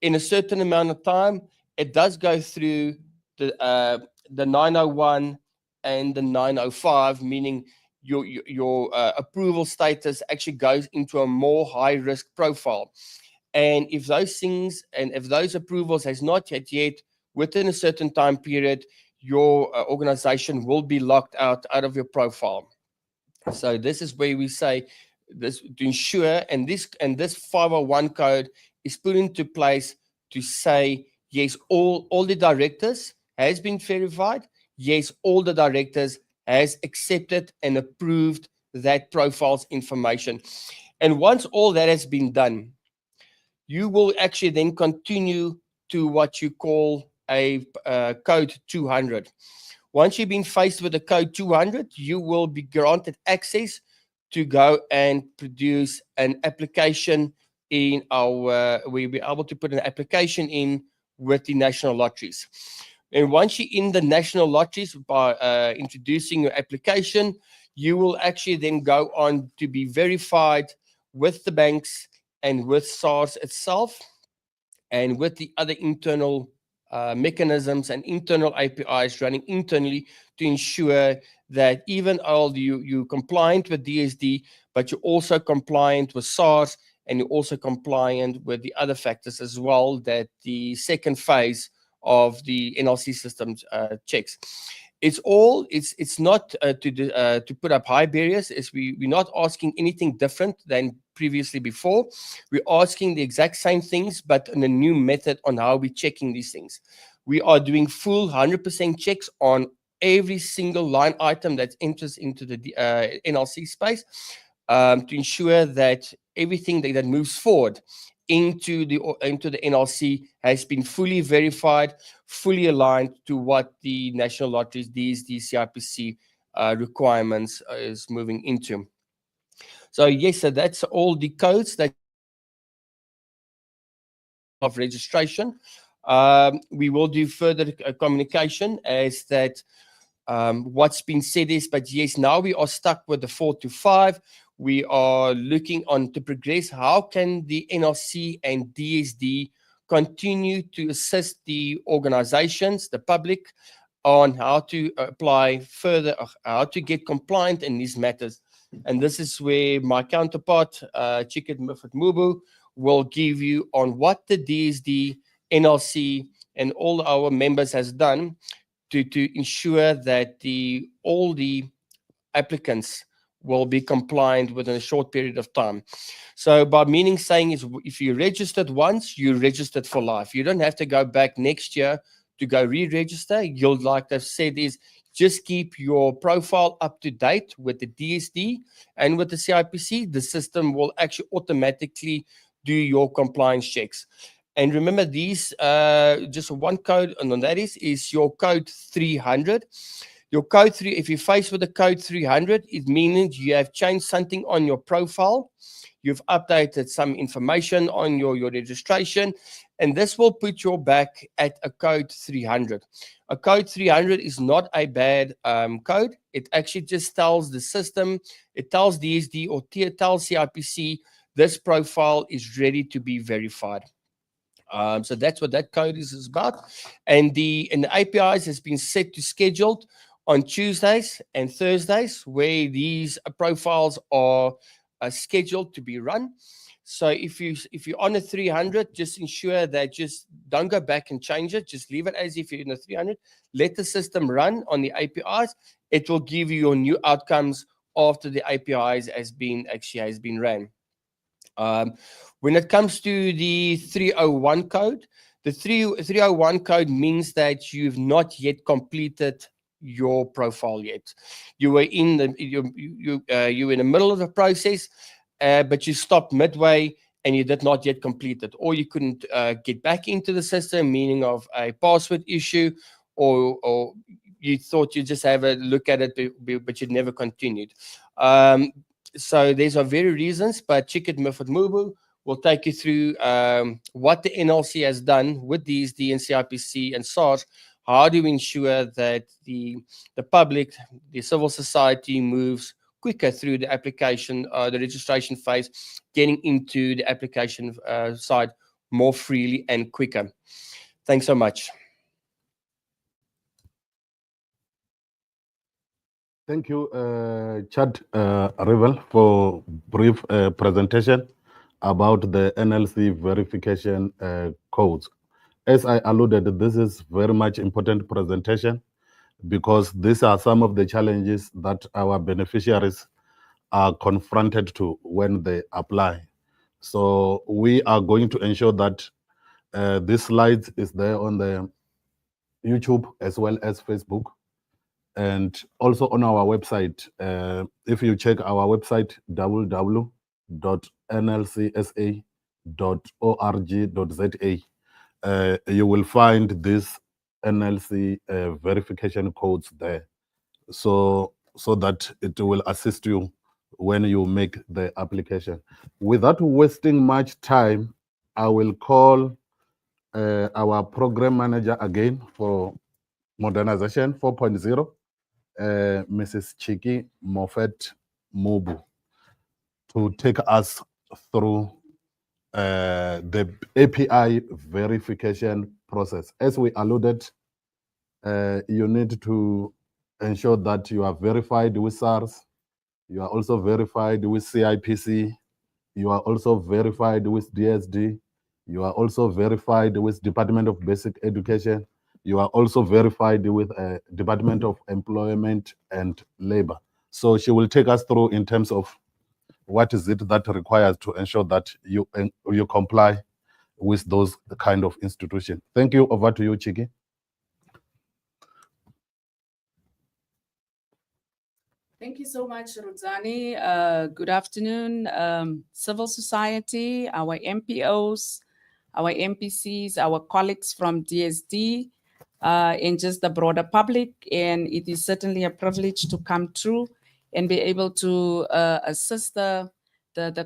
in a certain amount of time, it does go through the 901 and the 905, meaning your approval status actually goes into a more high risk profile. And if those things and if those approvals has not yet within a certain time period, your organization will be locked out of your profile. So this is where we say this to ensure, and this 501 code is put into place to say, yes, all the directors has been verified. Yes, all the directors has accepted and approved that profile's information. And once all that has been done, you will actually then continue to what you call a code 200. Once you've been faced with a code 200, you will be granted access to go and produce an application in our, we'll be able to put an application in with the National Lotteries. And once you're in the National Lotteries, by introducing your application, you will actually then go on to be verified with the banks and with SARS itself and with the other internal mechanisms and internal APIs running internally to ensure that even though you compliant with DSD, but you're also compliant with SARS and you're also compliant with the other factors as well that the second phase of the NLC systems checks. It's not to put up high barriers. We're not asking anything different than previously before. We're asking the exact same things, but in a new method on how we're checking these things. We are doing full 100% checks on every single line item that enters into the NLC space to ensure that everything that moves forward into the NLC has been fully verified, fully aligned to what the National Lotteries DSD CIPC requirements is moving into. So yes, so that's all the codes that of registration. We will do further communication as that what's been said is, but yes, now we are stuck with the 4 to 5. We are looking on to progress. How can the NLC and DSD continue to assist the organizations, the public, on how to apply further, how to get compliant in these matters? And this is where my counterpart, Chikit Mubu, will give you on what the DSD, NLC, and all our members has done to ensure that all the applicants will be compliant within a short period of time. So by meaning saying is, if you registered once, you registered for life. You don't have to go back next year to go re-register. You'll, like I've said, is just keep your profile up to date with the DSD and with the CIPC. The system will actually automatically do your compliance checks. And remember these, just one code, and that is your code 300. Your code 3, if you're faced with the code 300, it means you have changed something on your profile. You've updated some information on your registration, and this will put you back at a code 300. A code 300 is not a bad code. It actually just tells the system, it tells DSD or tells CIPC, this profile is ready to be verified. So that's what that code is about. And the APIs has been set to scheduled on Tuesdays and Thursdays, where these profiles are scheduled to be run. So if you're on a 300, just ensure that just don't go back and change it. Just leave it as if you're in a 300. Let the system run on the APIs. It will give you your new outcomes after the APIs has been ran. When it comes to the 301 code, the 301 code means that you've not yet completed your profile yet. You were in the you were in the middle of the process, but you stopped midway and you did not yet complete it, or you couldn't get back into the system, meaning of a password issue, or you thought you just have a look at it, but you never continued. So these are very reasons, but Chikit Mufat-Mubu will take you through what the NLC has done with these DNCIPC and SARS. How do we ensure that the public, the civil society moves quicker through the application, the registration phase, getting into the application side more freely and quicker. Thanks so much. Thank you, Chad Rivel, for brief presentation about the NLC verification codes. As I alluded, this is very much important presentation because these are some of the challenges that our beneficiaries are confronted to when they apply. So we are going to ensure that this slides is there on the YouTube as well as Facebook, and also on our website. If you check our website, www.nlcsa.org.za, you will find these NLC verification codes there, so that it will assist you when you make the application. Without wasting much time, I will call our program manager again for Modernization 4.0, Mrs. Chiki Moffat-Mubu, to take us through the API verification process. As we alluded, you need to ensure that you are verified with SARS, you are also verified with CIPC, you are also verified with DSD, you are also verified with Department of Basic Education, you are also verified with Department of Employment and Labor. So she will take us through in terms of what is it that requires to ensure that you comply with those kind of institutions. Thank you. Over to you, Chiki. Thank you so much, Rudzani. Good afternoon, civil society, our MPOs, our MPCs, our colleagues from DSD, and just the broader public. And it is certainly a privilege to come through and be able to assist the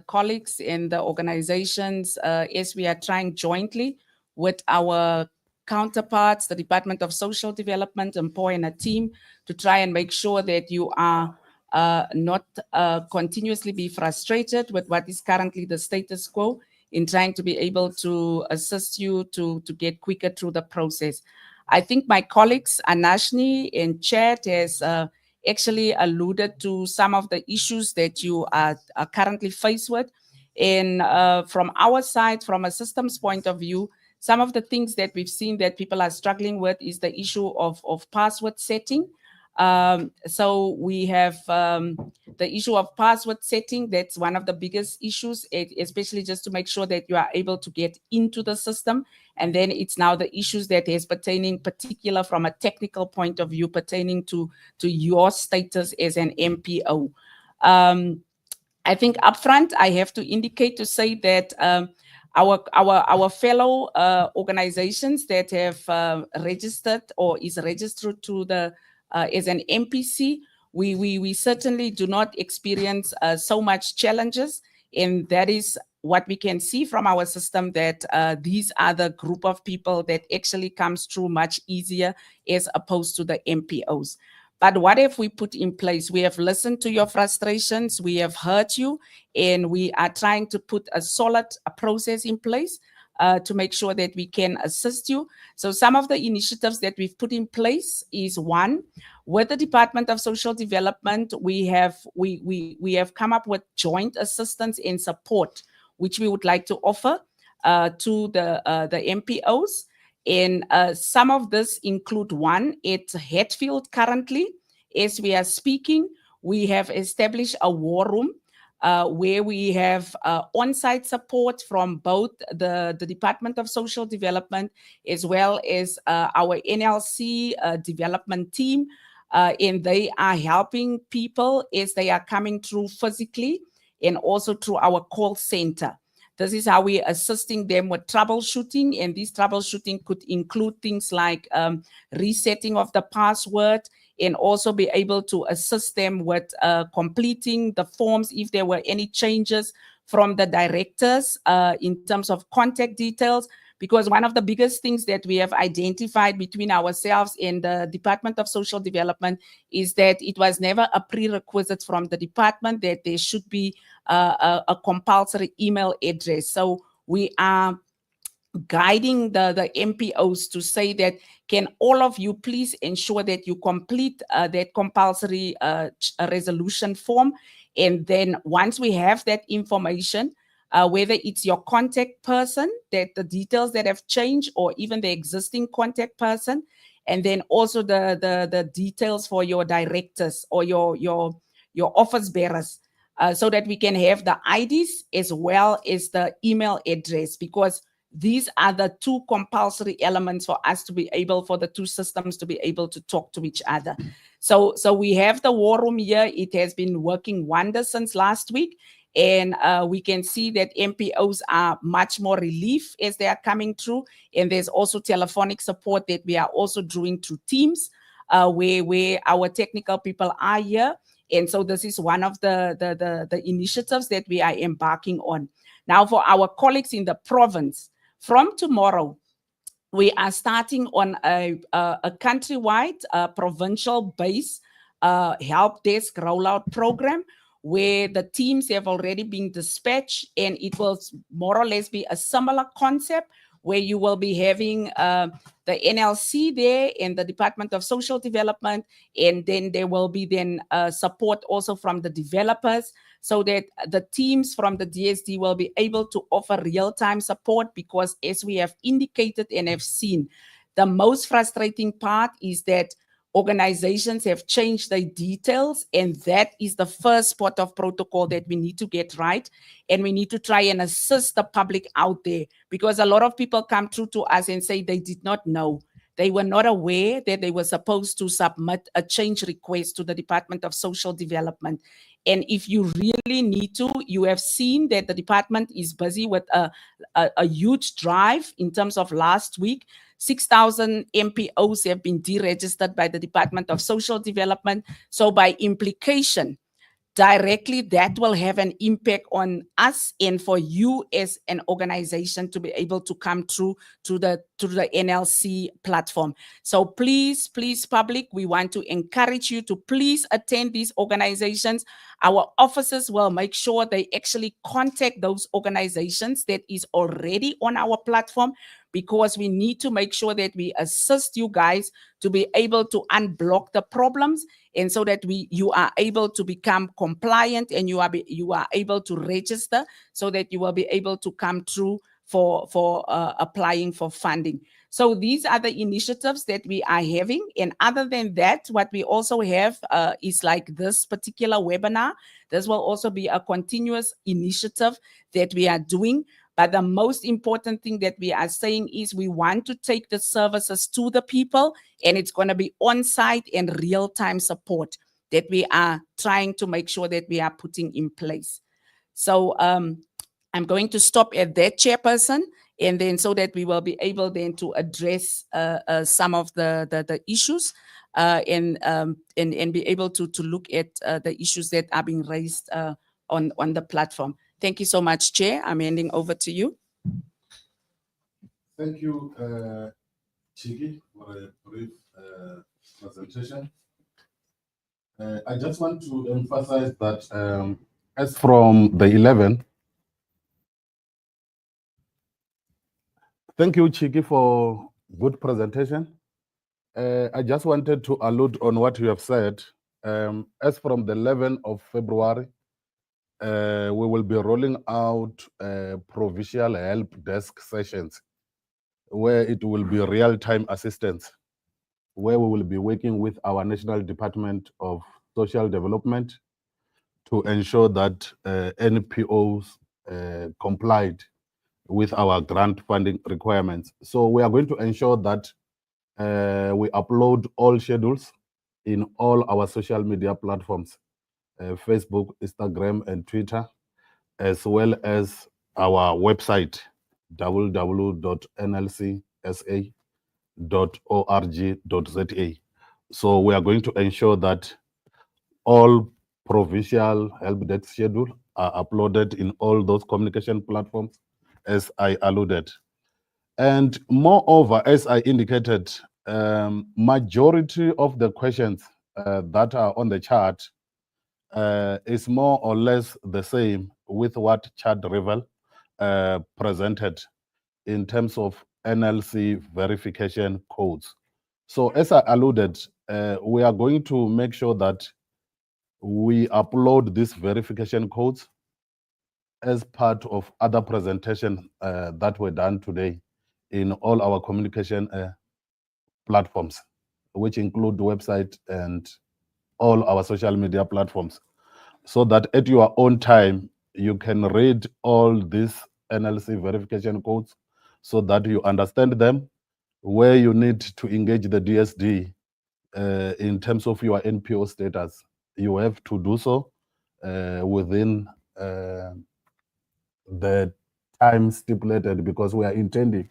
colleagues and the organizations as we are trying jointly with our counterparts, the Department of Social Development, and POI and a team, to try and make sure that you are not continuously be frustrated with what is currently the status quo, in trying to be able to assist you to get quicker through the process. I think my colleagues, Anashni and Chad, has actually alluded to some of the issues that you are currently faced with. And from our side, from a systems point of view, some of the things that we've seen that people are struggling with is the issue of password setting. So we have the issue of password setting. That's one of the biggest issues, especially just to make sure that you are able to get into the system. And then it's now the issues that is pertaining particular from a technical point of view, pertaining to your status as an MPO. I think upfront, I have to indicate to say that our fellow organizations that have registered or is registered to the as an MPC, we certainly do not experience so much challenges, and that is what we can see from our system, that these are the group of people that actually comes through much easier as opposed to the MPOs. But what have we put in place? We have listened to your frustrations, we have heard you, and we are trying to put a solid process in place to make sure that we can assist you. So some of the initiatives that we've put in place is, one, with the Department of Social Development, we have come up with joint assistance and support, which we would like to offer to the MPOs. And some of this include, one, at Hatfield currently, as we are speaking, we have established a war room where we have on-site support from both the Department of Social Development as well as our NLC development team. And they are helping people as they are coming through physically and also through our call center. This is how we are assisting them with troubleshooting, and this troubleshooting could include things like resetting of the password, and also be able to assist them with completing the forms if there were any changes from the directors in terms of contact details. Because one of the biggest things that we have identified between ourselves and the Department of Social Development is that it was never a prerequisite from the department that there should be a compulsory email address. So we are guiding the MPOs to say that, can all of you please ensure that you complete that compulsory resolution form? And then once we have that information, whether it's your contact person, that the details that have changed, or even the existing contact person, and then also the details for your directors or your office bearers, so that we can have the IDs as well as the email address, because these are the two compulsory elements for us to be able, for the two systems to be able to talk to each other. So we have the war room here. It has been working wonders since last week. And we can see that MPOs are much more relief as they are coming through. And there's also telephonic support that we are also doing through Teams, where our technical people are here. And so this is one of the initiatives that we are embarking on. Now, for our colleagues in the province, from tomorrow, we are starting on a countrywide, provincial-based help desk rollout program, where the teams have already been dispatched, and it will more or less be a similar concept, where you will be having the NLC there and the Department of Social Development, and then there will be then support also from the developers, so that the teams from the DSD will be able to offer real-time support. Because as we have indicated and have seen, the most frustrating part is that organizations have changed their details, and that is the first spot of protocol that we need to get right. And we need to try and assist the public out there, because a lot of people come through to us and say they did not know. They were not aware that they were supposed to submit a change request to the Department of Social Development. And if you really need to, you have seen that the department is busy with a huge drive. In terms of last week, 6,000 MPOs have been deregistered by the Department of Social Development. So by implication, directly that will have an impact on us and for you as an organization to be able to come through to the NLC platform. So please, public, we want to encourage you to please attend these organizations. Our officers will make sure they actually contact those organizations that is already on our platform, because we need to make sure that we assist you guys to be able to unblock the problems, and so that you are able to become compliant, and you are able to register, so that you will be able to come through for applying for funding. So these are the initiatives that we are having. And other than that, what we also have is like this particular webinar. This will also be a continuous initiative that we are doing. But the most important thing that we are saying is we want to take the services to the people, and it's going to be on-site and real-time support that we are trying to make sure that we are putting in place. So I'm going to stop at that, Chairperson, and then so that we will be able then to address some of the issues and be able to look at the issues that are being raised on the platform. Thank you so much, Chair. I'm handing over to you. Thank you, Chigi, for a brief presentation. I just want to emphasize that as from the 11th, thank you, Chigi, for good presentation. I just wanted to allude on what you have said. As from the 11th of February, we will be rolling out provincial help desk sessions, where it will be real-time assistance, where we will be working with our National Department of social development to ensure that NPOs complied with our grant funding requirements. So we are going to ensure that we upload all schedules in all our social media platforms, Facebook, Instagram, and Twitter, as well as our website, www.nlcsa.org.za. So we are going to ensure that all provincial help desk schedule are uploaded in all those communication platforms, as I alluded. And moreover, as I indicated, majority of the questions that are on the chart is more or less the same with what Chad Revel presented in terms of NLC verification codes. So as I alluded, we are going to make sure that we upload these verification codes as part of other presentations that were done today in all our communication platforms, which include the website and all our social media platforms, so that at your own time, you can read all these NLC verification codes so that you understand them, where you need to engage the DSD in terms of your NPO status. You have to do so within the time stipulated, because we are intending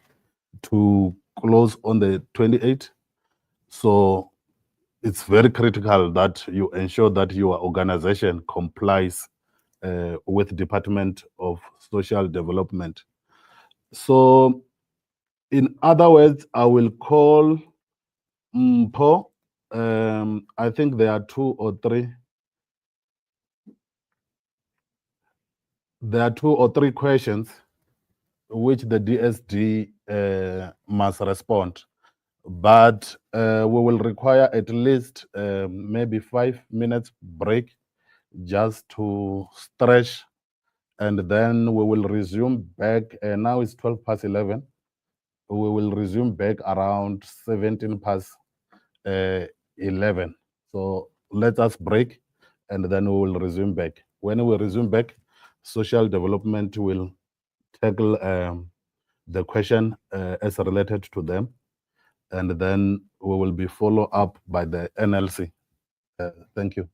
to close on the 28th. So it's very critical that you ensure that your organization complies with Department of Social Development. So in other words, I will call Mpho. I think there are two or three questions which the DSD must respond, but we will require at least maybe 5 minutes break just to stretch, and then we will resume back. Now it's 12 past 11. We will resume back around 17 past 11. So let us break, and then we will resume back. When we resume back, social development will tackle the question as related to them, and then we will be followed up by the NLC. Thank you.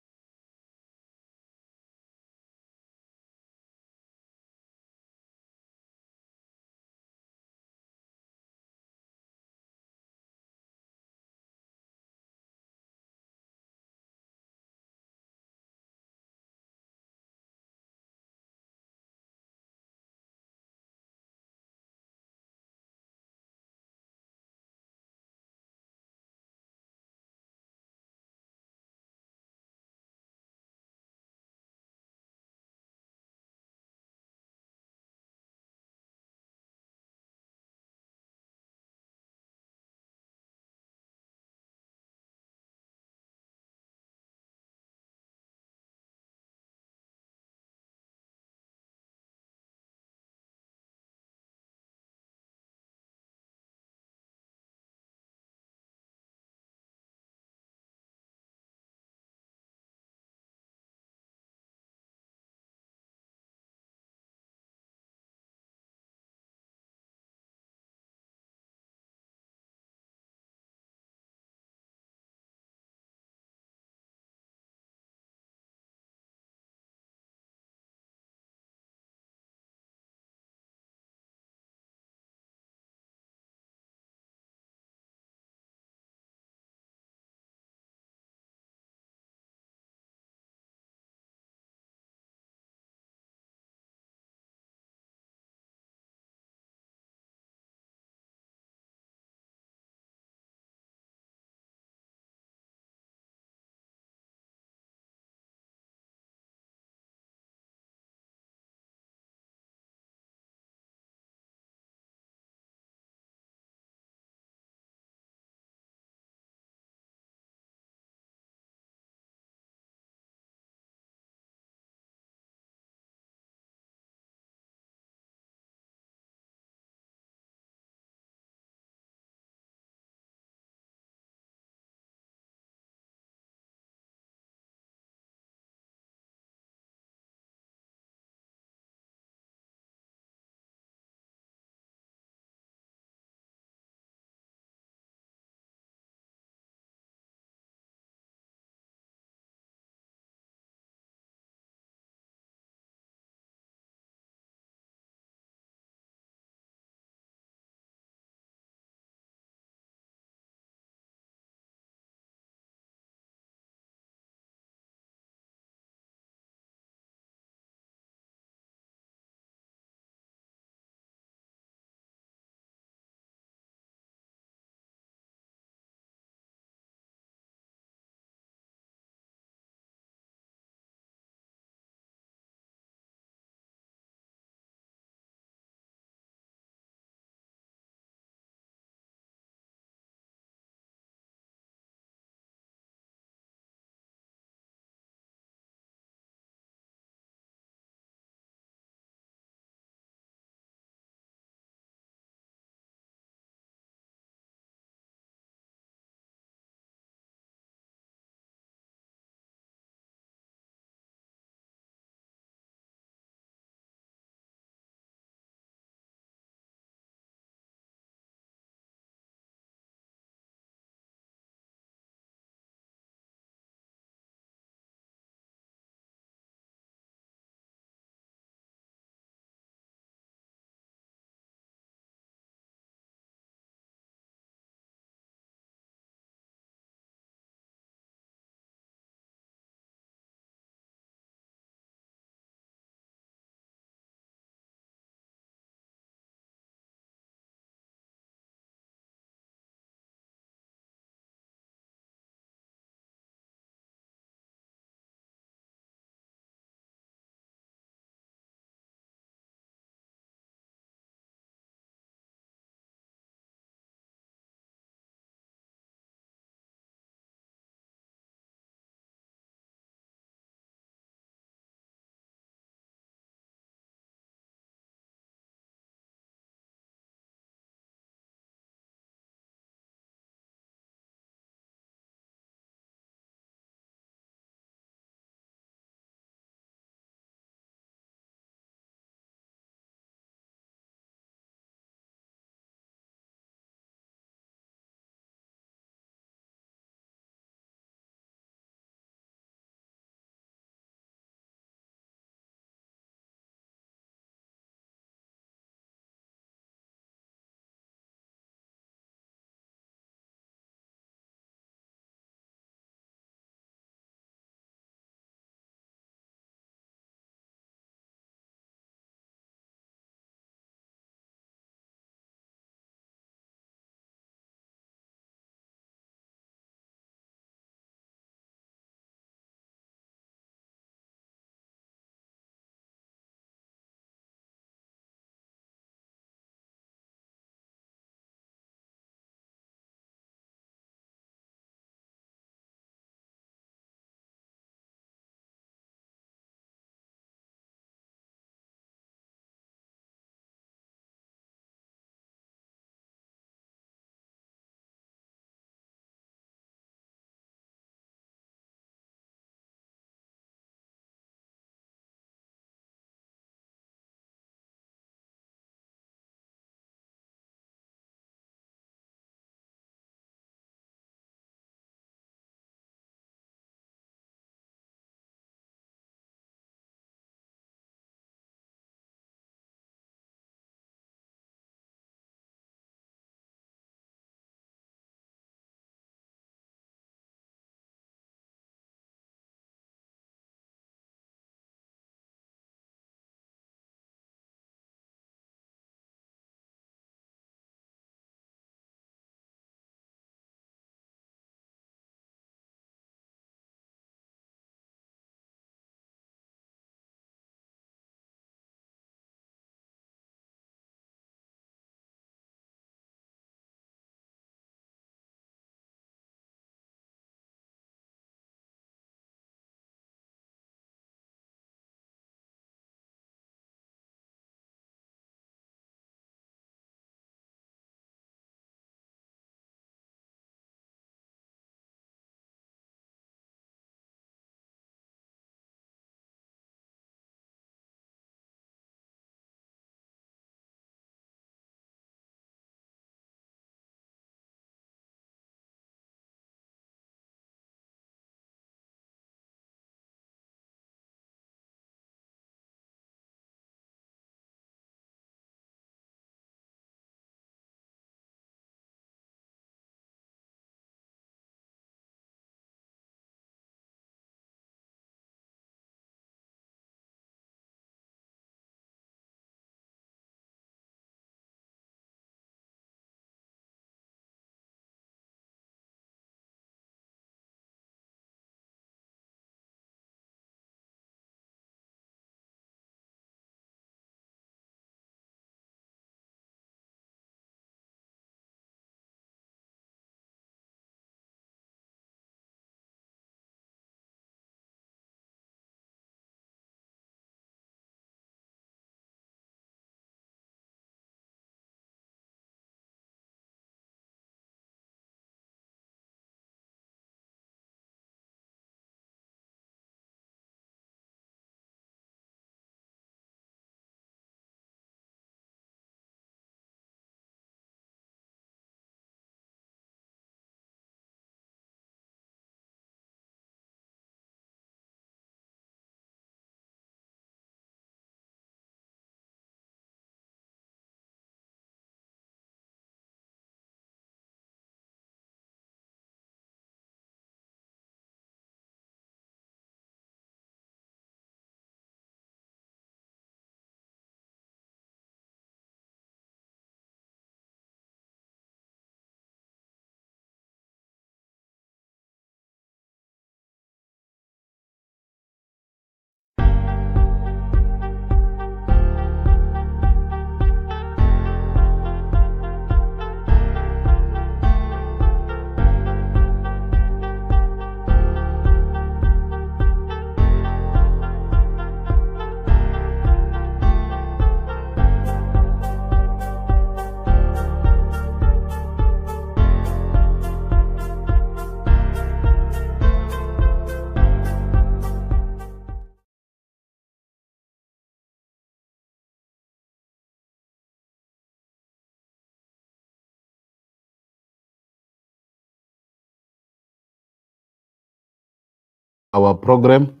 our program,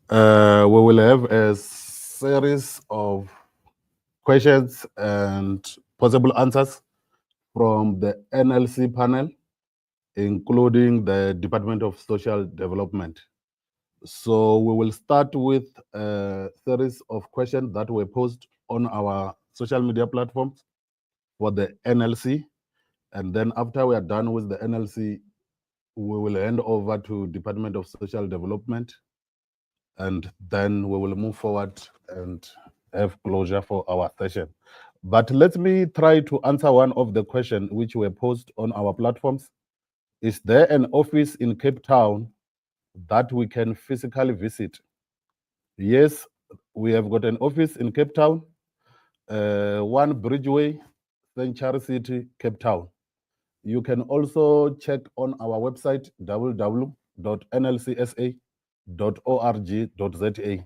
we will have a series of questions and possible answers from the NLC panel, including the Department of Social Development. So we will start with a series of questions that were posed on our social media platforms for the NLC. And then after we are done with the NLC, we will hand over to Department of Social Development. And then we will move forward and have closure for our session. But let me try to answer one of the questions which were posed on our platforms. Is there an office in Cape Town that we can physically visit? Yes, we have got an office in Cape Town, 1 Bridgeway, Century City, Cape Town. You can also check on our website, www.nlcsa.org.za,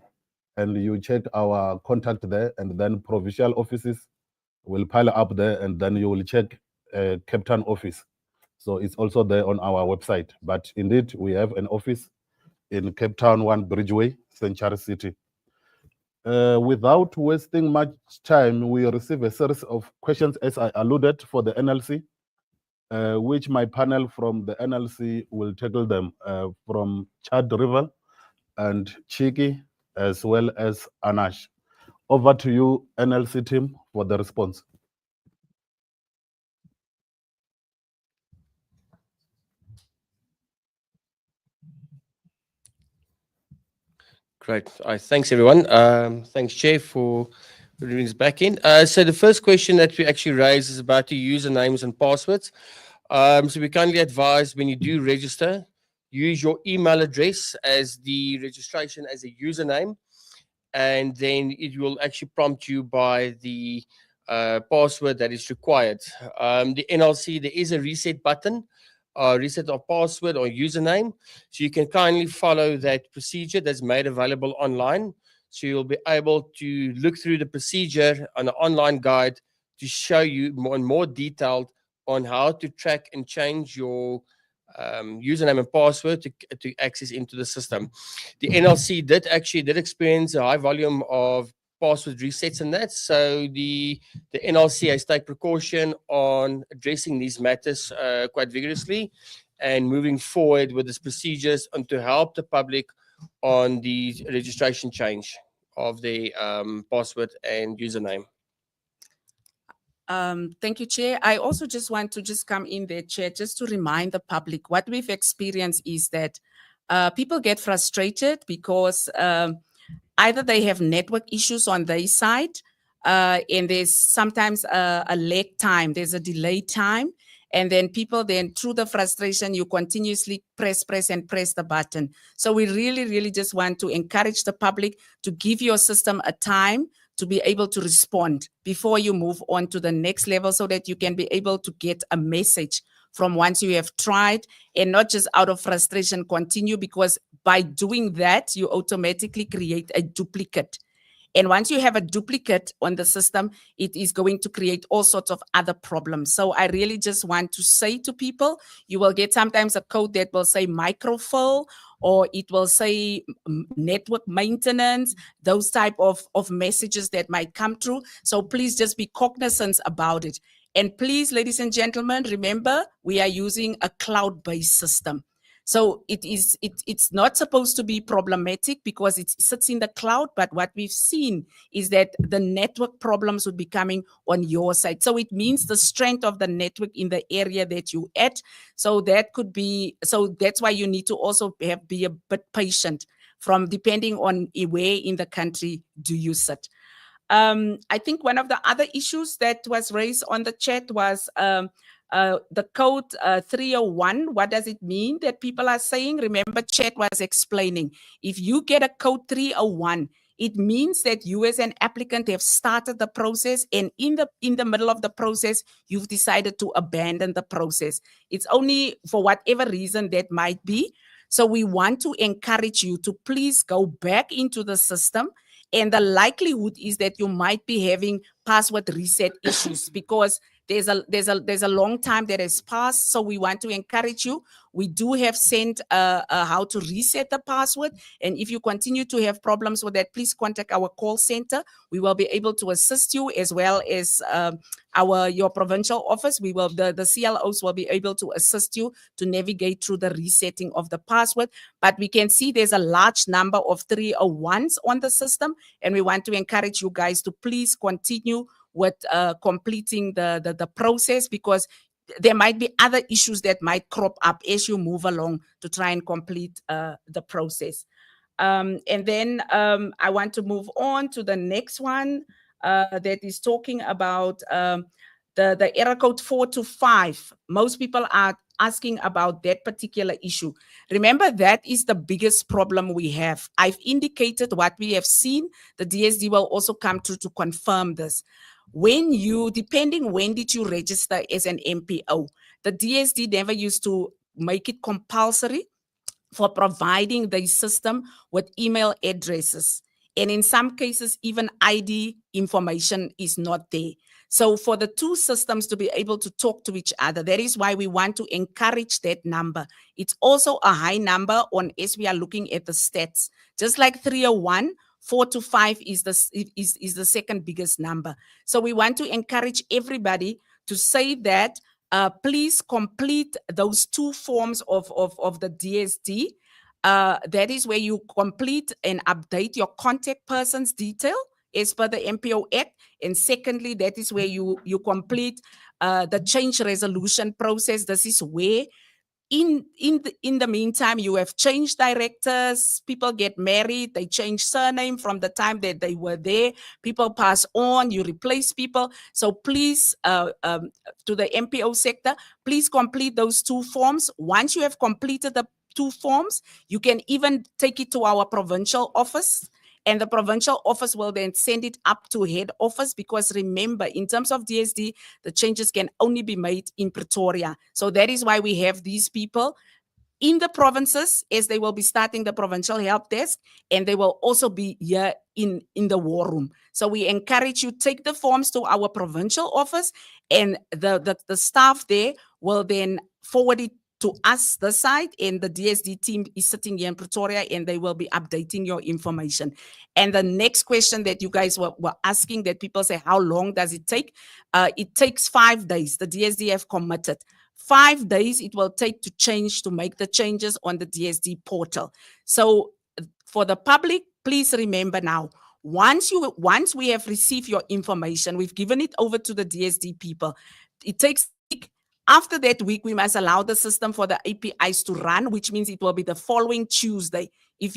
and you check our contact there, and then provincial offices will pile up there, and then you will check Cape Town office. So it's also there on our website. But indeed, we have an office in Cape Town, 1 Bridgeway, Century City. Without wasting much time, we receive a series of questions, as I alluded, for the NLC, which my panel from the NLC will tackle them from Chad River and Chiki, as well as Anash. Over to you, NLC team, for the response. Great. Thanks, everyone. Thanks, Chair, for bringing us back in. So the first question that we actually raised is about the usernames and passwords. So we kindly advise when you do register, use your email address as the registration as a username, and then it will actually prompt you by the password that is required. The NLC, there is a reset button, reset of password or username. So you can kindly follow that procedure that's made available online. So you'll be able to look through the procedure on an online guide to show you more detailed on how to track and change your username and password to access into the system. The NLC did experience a high volume of password resets and that. So the NLC has taken precaution on addressing these matters quite vigorously and moving forward with these procedures and to help the public on the registration change of the password and username. Thank you, Chair. I also just want to come in there, Chair, just to remind the public what we've experienced is that people get frustrated because either they have network issues on their side, and there's sometimes a lag time, there's a delay time, and then people through the frustration, you continuously press the button. So we really just want to encourage the public to give your system a time to be able to respond before you move on to the next level so that you can be able to get a message from once you have tried and not just out of frustration continue, because by doing that, you automatically create a duplicate. And once you have a duplicate on the system, it is going to create all sorts of other problems. So I really just want to say to people, you will get sometimes a code that will say microfill, or it will say network maintenance, those type of messages that might come through. So please just be cognizant about it. And please, ladies and gentlemen, remember, we are using a cloud-based system. So it's not supposed to be problematic because it sits in the cloud, but what we've seen is that the network problems would be coming on your side. So it means the strength of the network in the area that you're at. So that could be, so that's why you need to also be a bit patient from depending on where in the country do you sit. I think one of the other issues that was raised on the chat was the code 301. What does it mean that people are saying? Remember, chat was explaining. If you get a code 301, it means that you as an applicant have started the process, and in the middle of the process, you've decided to abandon the process. It's only for whatever reason that might be. So we want to encourage you to please go back into the system. And the likelihood is that you might be having password reset issues because there's a long time that has passed, so we want to encourage you. We do have sent how to reset the password, and if you continue to have problems with that, please contact our call center. We will be able to assist you, as well as your provincial office. The CLOs will be able to assist you to navigate through the resetting of the password. But we can see there's a large number of 301s on the system, and we want to encourage you guys to please continue with completing the process, because there might be other issues that might crop up as you move along to try and complete the process. And then I want to move on to the next one that is talking about the error code 425. Most people are asking about that particular issue. Remember, that is the biggest problem we have. I've indicated what we have seen. The DSD will also come through to confirm this. Depending when did you register as an MPO, the DSD never used to make it compulsory for providing the system with email addresses. And in some cases, even ID information is not there. So for the two systems to be able to talk to each other, that is why we want to encourage that number. It's also a high number as we are looking at the stats. Just like 301, 425 is the second biggest number. So we want to encourage everybody to say that please complete those two forms of the DSD. That is where you complete and update your contact person's detail as per the MPO Act. And secondly, that is where you complete the change resolution process. This is where in the meantime, you have changed directors, people get married, they change surname from the time that they were there, people pass on, you replace people. So please, to the MPO sector, please complete those two forms. Once you have completed the two forms, you can even take it to our provincial office, and the provincial office will then send it up to head office, because remember, in terms of DSD, the changes can only be made in Pretoria. So that is why we have these people in the provinces, as they will be starting the provincial help desk, and they will also be here in the war room. So we encourage you, take the forms to our provincial office, and the staff there will then forward it to us, the side, and the DSD team is sitting here in Pretoria, and they will be updating your information. And the next question that you guys were asking, that people say, how long does it take? It takes 5 days. The DSD have committed 5 days it will take to make the changes on the DSD portal. So for the public, please remember now, once we have received your information, we've given it over to the DSD people. It takes a week. After that week, we must allow the system for the APIs to run, which means it will be the following Tuesday if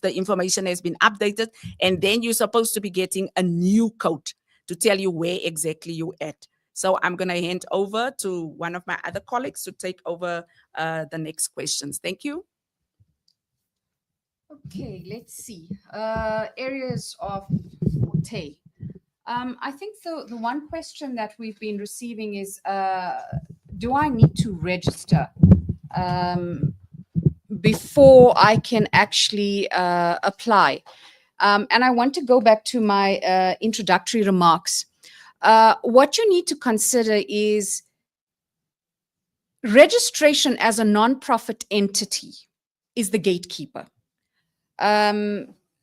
the information has been updated, and then you're supposed to be getting a new code to tell you where exactly you're at. So I'm going to hand over to one of my other colleagues to take over the next questions. Thank you. Okay, let's see. Areas of forte. I think the one question that we've been receiving is, do I need to register before I can actually apply? And I want to go back to my introductory remarks. What you need to consider is registration as a non-profit entity is the gatekeeper.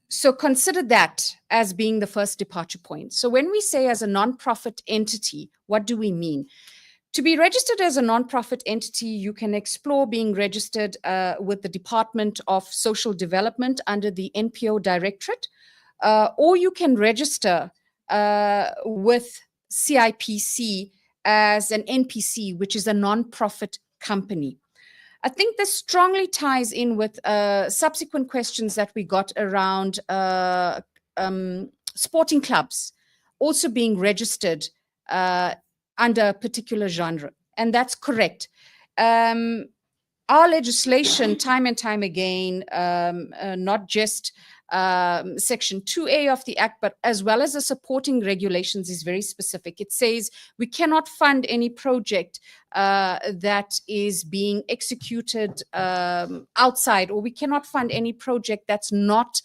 So consider that as being the first departure point. So when we say as a non-profit entity, what do we mean? To be registered as a non-profit entity, you can explore being registered with the Department of Social Development under the NPO Directorate, or you can register with CIPC as an NPC, which is a non-profit company. I think this strongly ties in with subsequent questions that we got around sporting clubs also being registered under a particular genre. And that's correct. Our legislation, time and time again, not just Section 2A of the Act, but as well as the supporting regulations, is very specific. It says we cannot fund any project that is being executed outside, or we cannot fund any project that's not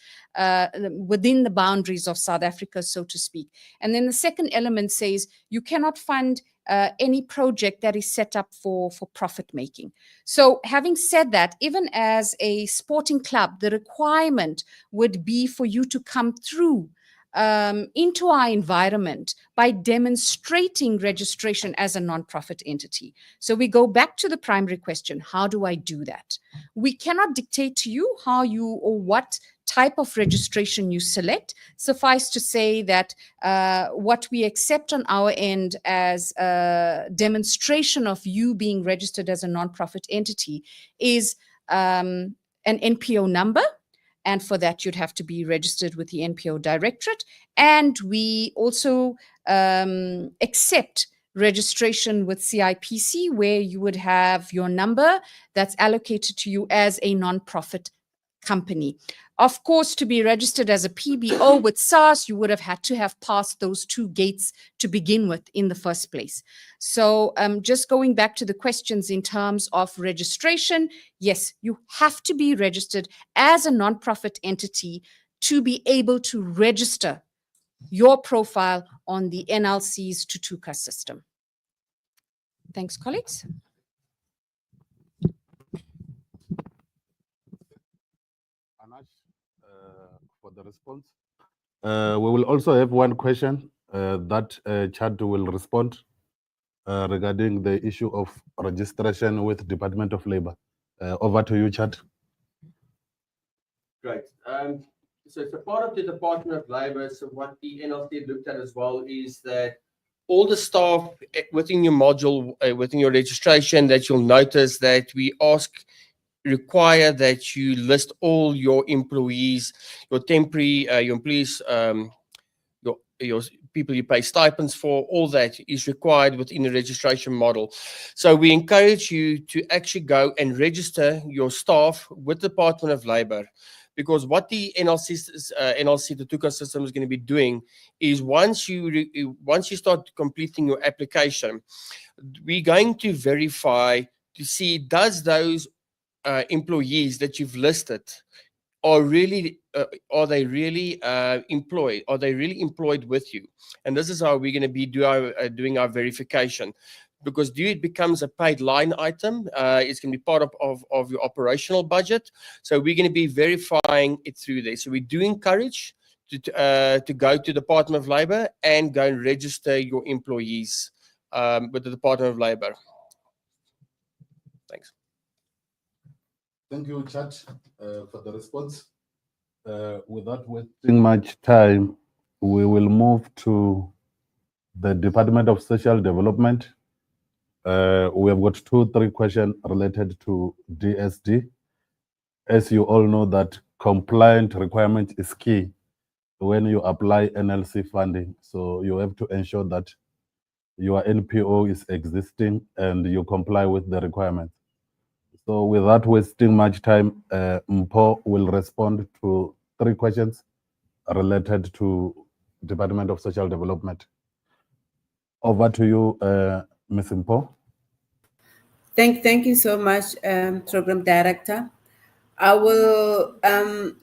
within the boundaries of South Africa, so to speak. And then the second element says you cannot fund any project that is set up for profit making. So having said that, even as a sporting club, the requirement would be for you to come through into our environment by demonstrating registration as a non-profit entity. So we go back to the primary question, how do I do that? We cannot dictate to you how you or what type of registration you select. Suffice to say that what we accept on our end as a demonstration of you being registered as a non-profit entity is an NPO number. And for that, you'd have to be registered with the NPO Directorate. And we also accept registration with CIPC, where you would have your number that's allocated to you as a non-profit company. Of course, to be registered as a PBO with SARS, you would have had to have passed those 2 gates to begin with in the first place. So just going back to the questions in terms of registration, yes, you have to be registered as a nonprofit entity to be able to register your profile on the NLC's Tutuka system. Thanks, colleagues. For the response. We will also have one question that Chad will respond regarding the issue of registration with Department of Labor. Over to you, Chad. Great. So it's a part of the Department of Labor. So what the NLC looked at as well is that all the staff within your module, within your registration, that you'll notice that we require that you list all your employees, your temporary, your employees, your people you pay stipends for, all that is required within the registration model. So we encourage you to actually go and register your staff with the Department of Labor, because what the NLC Tutuka system is going to be doing is once you start completing your application, we're going to verify to see does those employees that you've listed are they really employed? Are they really employed with you? And this is how we're going to be doing our verification, because it becomes a paid line item. It's going to be part of your operational budget. So we're going to be verifying it through there. So we do encourage to go to the Department of Labor and go and register your employees with the Department of Labor. Thanks. Thank you, Chad, for the response. Without wasting much time, we will move to the Department of Social Development. We have got 2-3 questions related to DSD. As you all know, that compliant requirement is key when you apply NLC funding. So you have to ensure that your NPO is existing and you comply with the requirements. So without wasting much time, Mpho will respond to 3 questions related to Department of Social Development. Over to you, Ms. Mpho. Thank you so much, Program Director. I will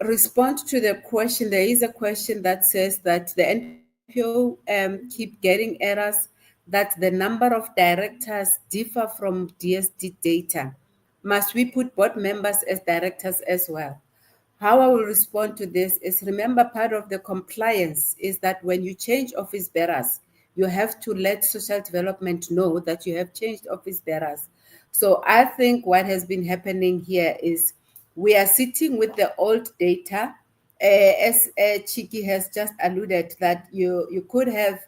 respond to the question. There is a question that says that the NPO keep getting errors, that the number of directors differ from DSD data. Must we put board members as directors as well? How I will respond to this is, remember, part of the compliance is that when you change office bearers, you have to let social development know that you have changed office bearers. So I think what has been happening here is we are sitting with the old data. As Chiki has just alluded, that you could have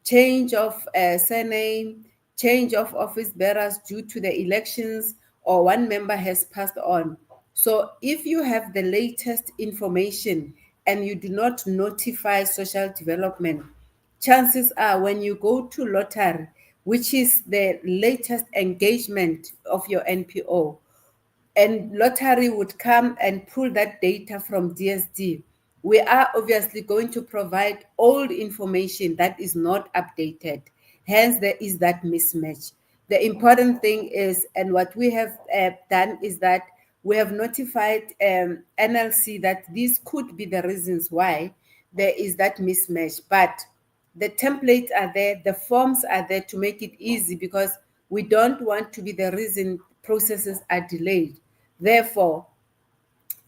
change of surname, change of office bearers due to the elections, or one member has passed on. So if you have the latest information and you do not notify social development, chances are when you go to lottery, which is the latest engagement of your NPO, and lottery would come and pull that data from DSD, we are obviously going to provide old information that is not updated. Hence, there is that mismatch. The important thing is, and what we have done is that we have notified NLC that these could be the reasons why there is that mismatch. But The templates are there, the forms are there to make it easy, because we don't want to be the reason processes are delayed. Therefore,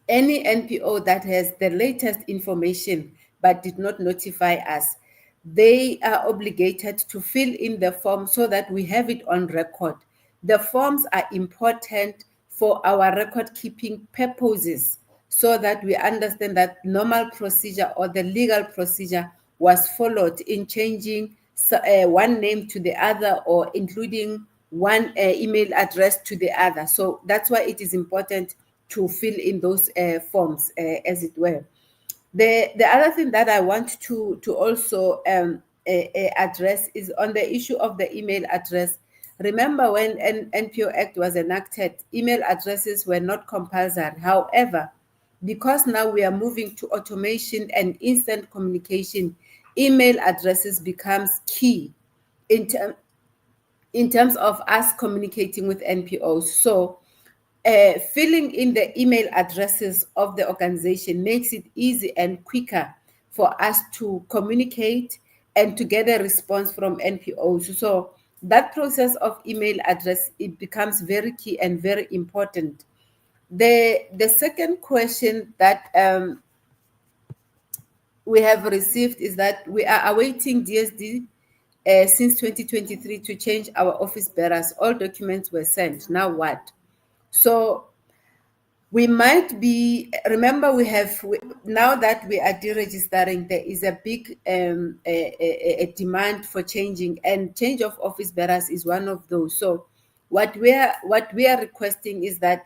any NPO that has the latest information but did not notify us, they are obligated to fill in the form so that we have it on record. The forms are important for our record keeping purposes, so that we understand that normal procedure or the legal procedure was followed in changing one name to the other, or including one email address to the other. So that's why it is important to fill in those forms, as it were. The other thing that I want to also address is on the issue of the email address. Remember, when NPO Act was enacted, email addresses were not compulsory. However, because now we are moving to automation and instant communication, email addresses becomes key in terms of us communicating with NPOs. So filling in the email addresses of the organization makes it easy and quicker for us to communicate and to get a response from NPOs. So that process of email address, it becomes very key and very important. The second question that we have received is that we are awaiting DSD since 2023 to change our office bearers. All documents were sent. Now what? So we might be, remember, now that we are deregistering, there is a big a demand for changing, and change of office bearers is one of those. So what we are requesting is that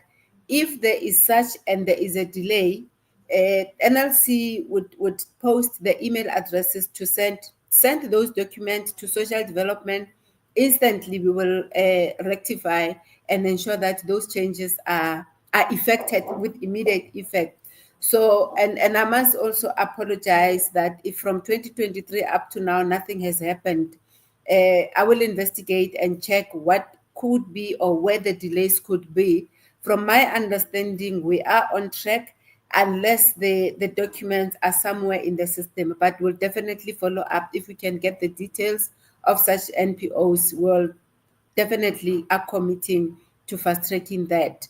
if there is such and there is a delay, NLC would post the email addresses to send those documents to social development. Instantly we will rectify and ensure that those changes are effected with immediate effect. So, and I must also apologize that if from 2023 up to now nothing has happened, I will investigate and check what could be or where the delays could be. From my understanding, we are on track, unless the documents are somewhere in the system, but we'll definitely follow up. If we can get the details of such NPOs, we'll definitely are committing to fast tracking that.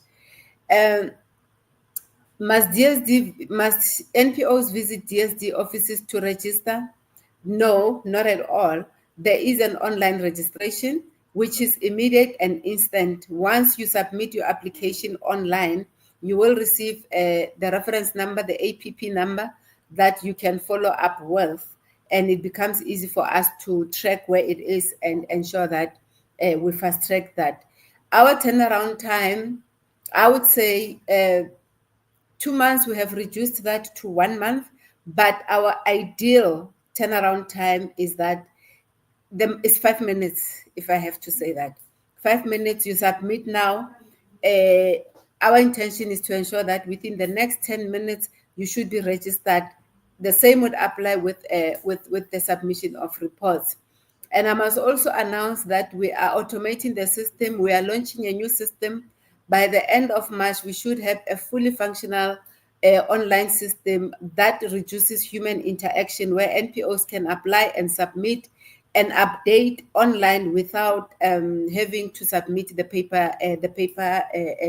Must NPOs visit DSD offices to register? No, not at all. There is an online registration, which is immediate and instant. Once you submit your application online, you will receive the reference number, the APP number, that you can follow up with, and it becomes easy for us to track where it is and ensure that we fast track that. Our turnaround time, I would say 2 months, we have reduced that to 1 month, but our ideal turnaround time is that it's 5 minutes, if I have to say that. 5 minutes, you submit now. Our intention is to ensure that within the next 10 minutes, you should be registered. The same would apply with the submission of reports. And I must also announce that we are automating the system. We are launching a new system. By the end of March, we should have a fully functional online system that reduces human interaction, where NPOs can apply and submit and update online without having to submit the paper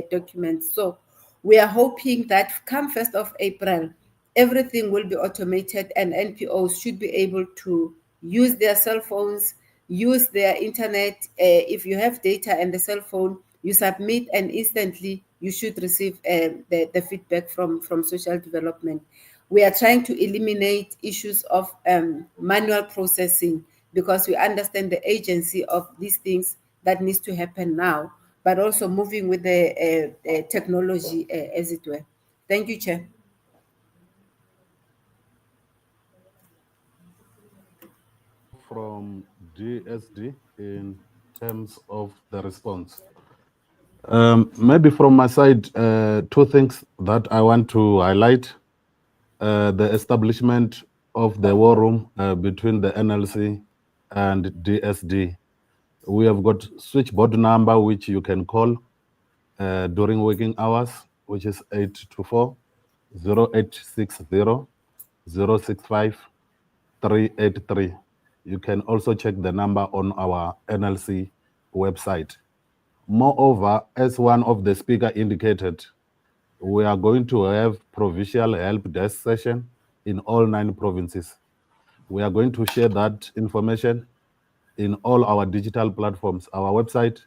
documents. So we are hoping that come 1st of April, everything will be automated, and NPOs should be able to use their cell phones, use their internet. If you have data and the cell phone, you submit, and instantly you should receive the feedback from social development. We are trying to eliminate issues of manual processing, because we understand the agency of these things that needs to happen now, but also moving with the technology, as it were. Thank you, Chair. From DSD in terms of the response. Maybe from my side, 2 things that I want to highlight. The establishment of the war room between the NLC and DSD. We have got switchboard number which you can call during working hours, which is 824 0860 065 383. You can also check the number on our NLC website. Moreover, as one of the speaker indicated, we are going to have provincial help desk session in all 9 provinces. We are going to share that information in all our digital platforms, our website,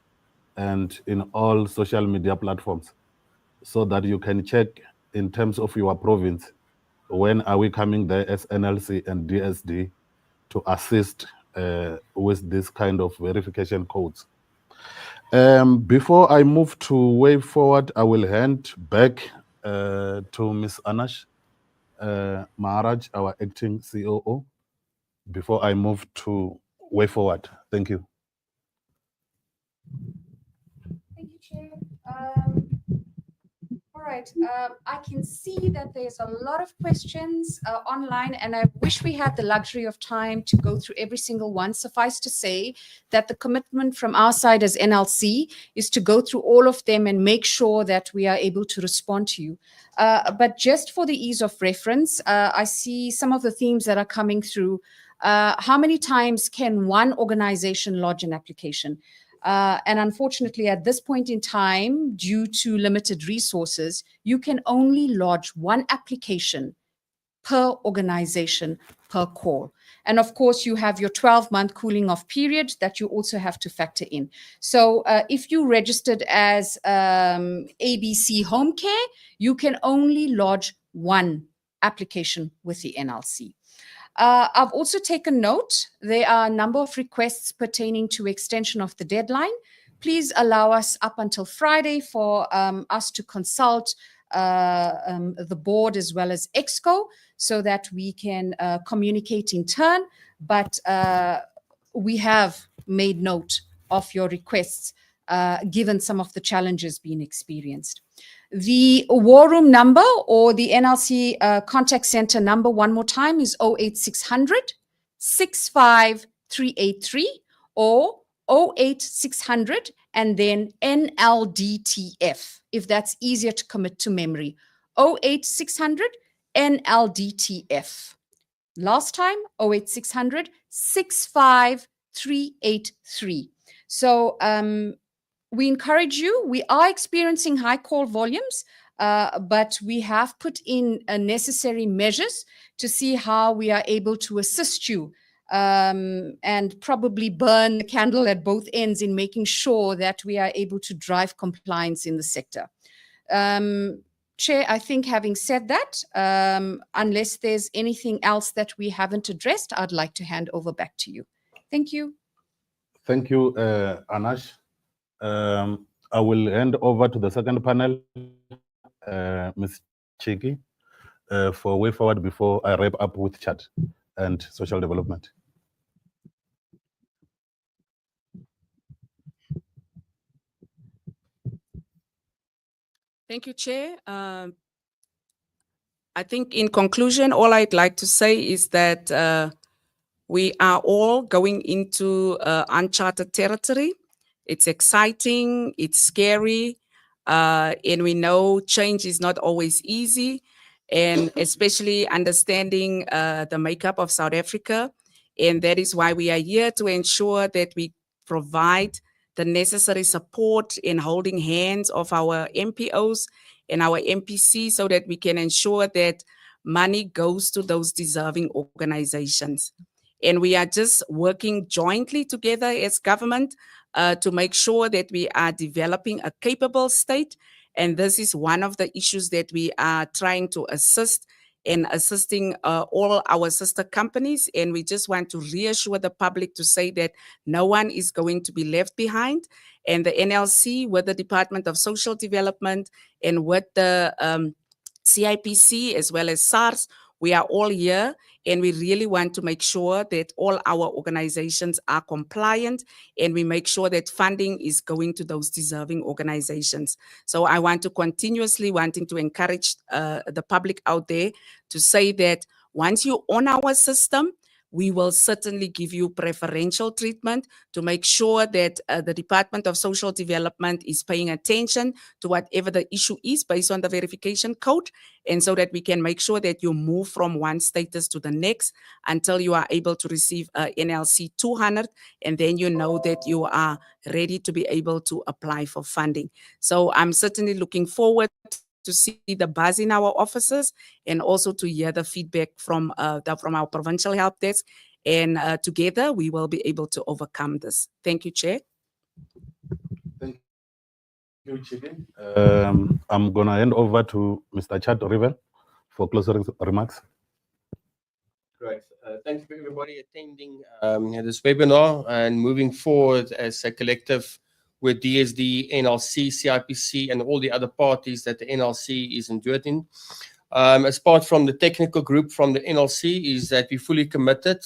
and in all social media platforms, so that you can check in terms of your province, when are we coming there as NLC and DSD to assist with this kind of verification codes. Before I move to way forward, I will hand back to Ms. Anash Maharaj, our acting COO, before I move to way forward. Thank you. Thank you, Chair. All right, I can see that there's a lot of questions online, and I wish we had the luxury of time to go through every single one. Suffice to say that the commitment from our side as NLC is to go through all of them and make sure that we are able to respond to you. But just for the ease of reference, I see some of the themes that are coming through. How many times can one organization lodge an application? And unfortunately, at this point in time, due to limited resources, you can only lodge one application per organization per call. And of course, you have your 12-month cooling off period that you also have to factor in. So if you registered as ABC Home Care, you can only lodge one application with the NLC. I've also taken note, there are a number of requests pertaining to extension of the deadline. Please allow us up until Friday for us to consult the board as well as EXCO so that we can communicate in turn. But we have made note of your requests given some of the challenges being experienced. The war room number or the NLC contact center number, one more time, is 08600 65383 or 08600 and then NLDTF, if that's easier to commit to memory. 08600 NLDTF. Last time, 08600 65383. So we encourage you. We are experiencing high call volumes, but we have put in necessary measures to see how we are able to assist you and probably burn the candle at both ends in making sure that we are able to drive compliance in the sector. Chair, I think having said that, unless there's anything else that we haven't addressed, I'd like to hand over back to you. Thank you. Thank you, Anash. I will hand over to the second panel, Ms. Chiki, for way forward before I wrap up with chat and social development. Thank you, Chair. I think in conclusion, all I'd like to say is that we are all going into uncharted territory. It's exciting, it's scary, and we know change is not always easy, and especially understanding the makeup of South Africa. And that is why we are here to ensure that we provide the necessary support in holding hands of our MPOs and our MPCs so that we can ensure that money goes to those deserving organizations. And we are just working jointly together as government to make sure that we are developing a capable state. And this is one of the issues that we are trying to assist in assisting all our sister companies. And we just want to reassure the public to say that no one is going to be left behind. And the NLC, with the Department of Social Development and with the CIPC as well as SARS, we are all here, and we really want to make sure that all our organizations are compliant, and we make sure that funding is going to those deserving organizations. So I want to continuously wanting to encourage the public out there to say that once you're on our system, we will certainly give you preferential treatment to make sure that the Department of Social Development is paying attention to whatever the issue is based on the verification code, and so that we can make sure that you move from one status to the next until you are able to receive a NLC 200, and then you know that you are ready to be able to apply for funding. So I'm certainly looking forward to see the buzz in our offices and also to hear the feedback from our provincial help desk. And together we will be able to overcome this. Thank you, Chair. Thank you, Chidi. I'm going to hand over to Mr. Chad Riven for closing remarks. Great. Thank you for everybody attending this webinar and moving forward as a collective with DSD, NLC, CIPC, and all the other parties that the NLC is endured in. As part from the technical group from the NLC is that we fully committed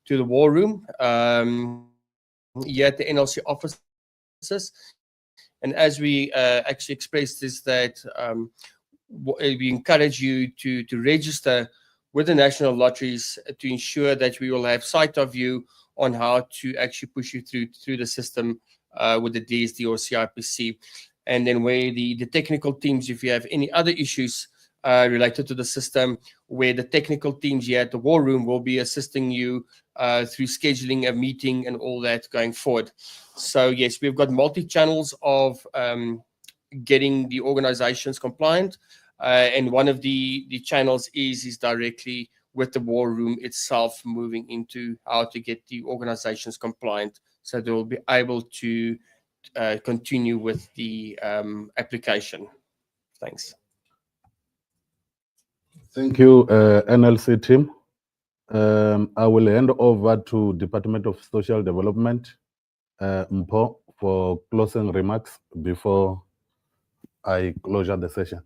to the war room here at the NLC offices. And as we actually expressed is that we encourage you to register with the National Lotteries to ensure that we will have sight of you on how to actually push you through the system with the DSD or CIPC. And then where the technical teams, if you have any other issues related to the system, where the technical teams here at the war room will be assisting you through scheduling a meeting and all that going forward. So yes, we've got multi-channels of getting the organizations compliant. And one of the channels is directly with the war room itself, moving into how to get the organizations compliant so they will be able to continue with the application. Thanks. Thank you, NLC team. I will hand over to Department of Social Development, Mpho, for closing remarks before I close the session.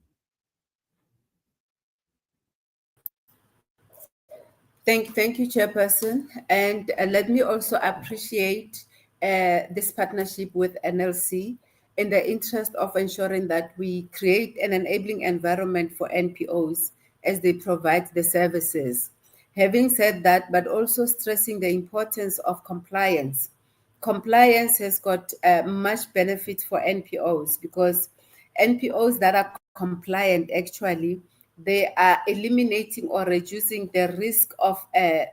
Thank you, Chairperson. And let me also appreciate this partnership with NLC in the interest of ensuring that we create an enabling environment for NPOs as they provide the services. Having said that, but also stressing the importance of compliance. Compliance has got much benefit for NPOs because NPOs that are compliant actually, they are eliminating or reducing the risk of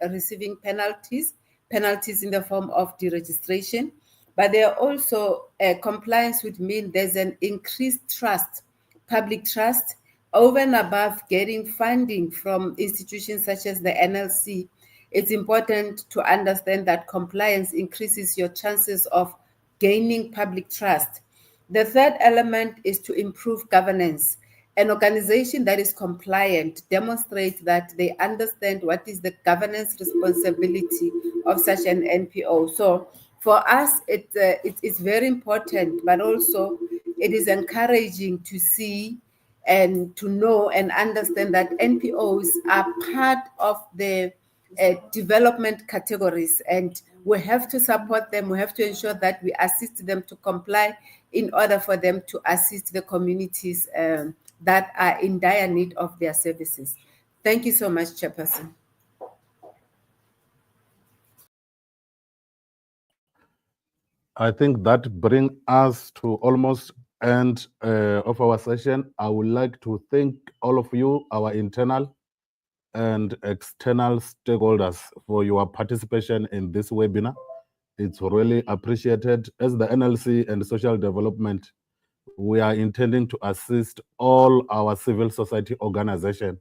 receiving penalties in the form of deregistration. But they are also, compliance would mean there's an increased trust, public trust, over and above getting funding from institutions such as the NLC. It's important to understand that compliance increases your chances of gaining public trust. The third element is to improve governance. An organization that is compliant demonstrates that they understand what is the governance responsibility of such an NPO. So for us, it's very important, but also it is encouraging to see and to know and understand that NPOs are part of the development categories, and we have to support them. We have to ensure that we assist them to comply in order for them to assist the communities that are in dire need of their services. Thank you so much, Chairperson. I think that brings us to almost end of our session. I would like to thank all of you, our internal and external stakeholders, for your participation in this webinar. It's really appreciated. As the NLC and Social Development, we are intending to assist all our civil society organizations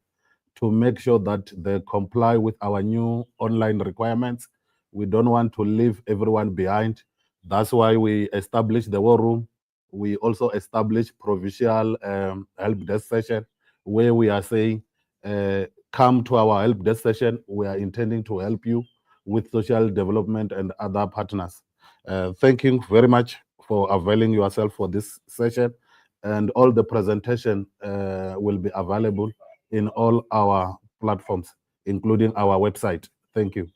to make sure that they comply with our new online requirements. We don't want to leave everyone behind. That's why we established the war room. We also established provincial help desk session where we are saying, come to our help desk session. We are intending to help you with social development and other partners. Thank you very much for availing yourself for this session, and all the presentation will be available in all our platforms, including our website. Thank you.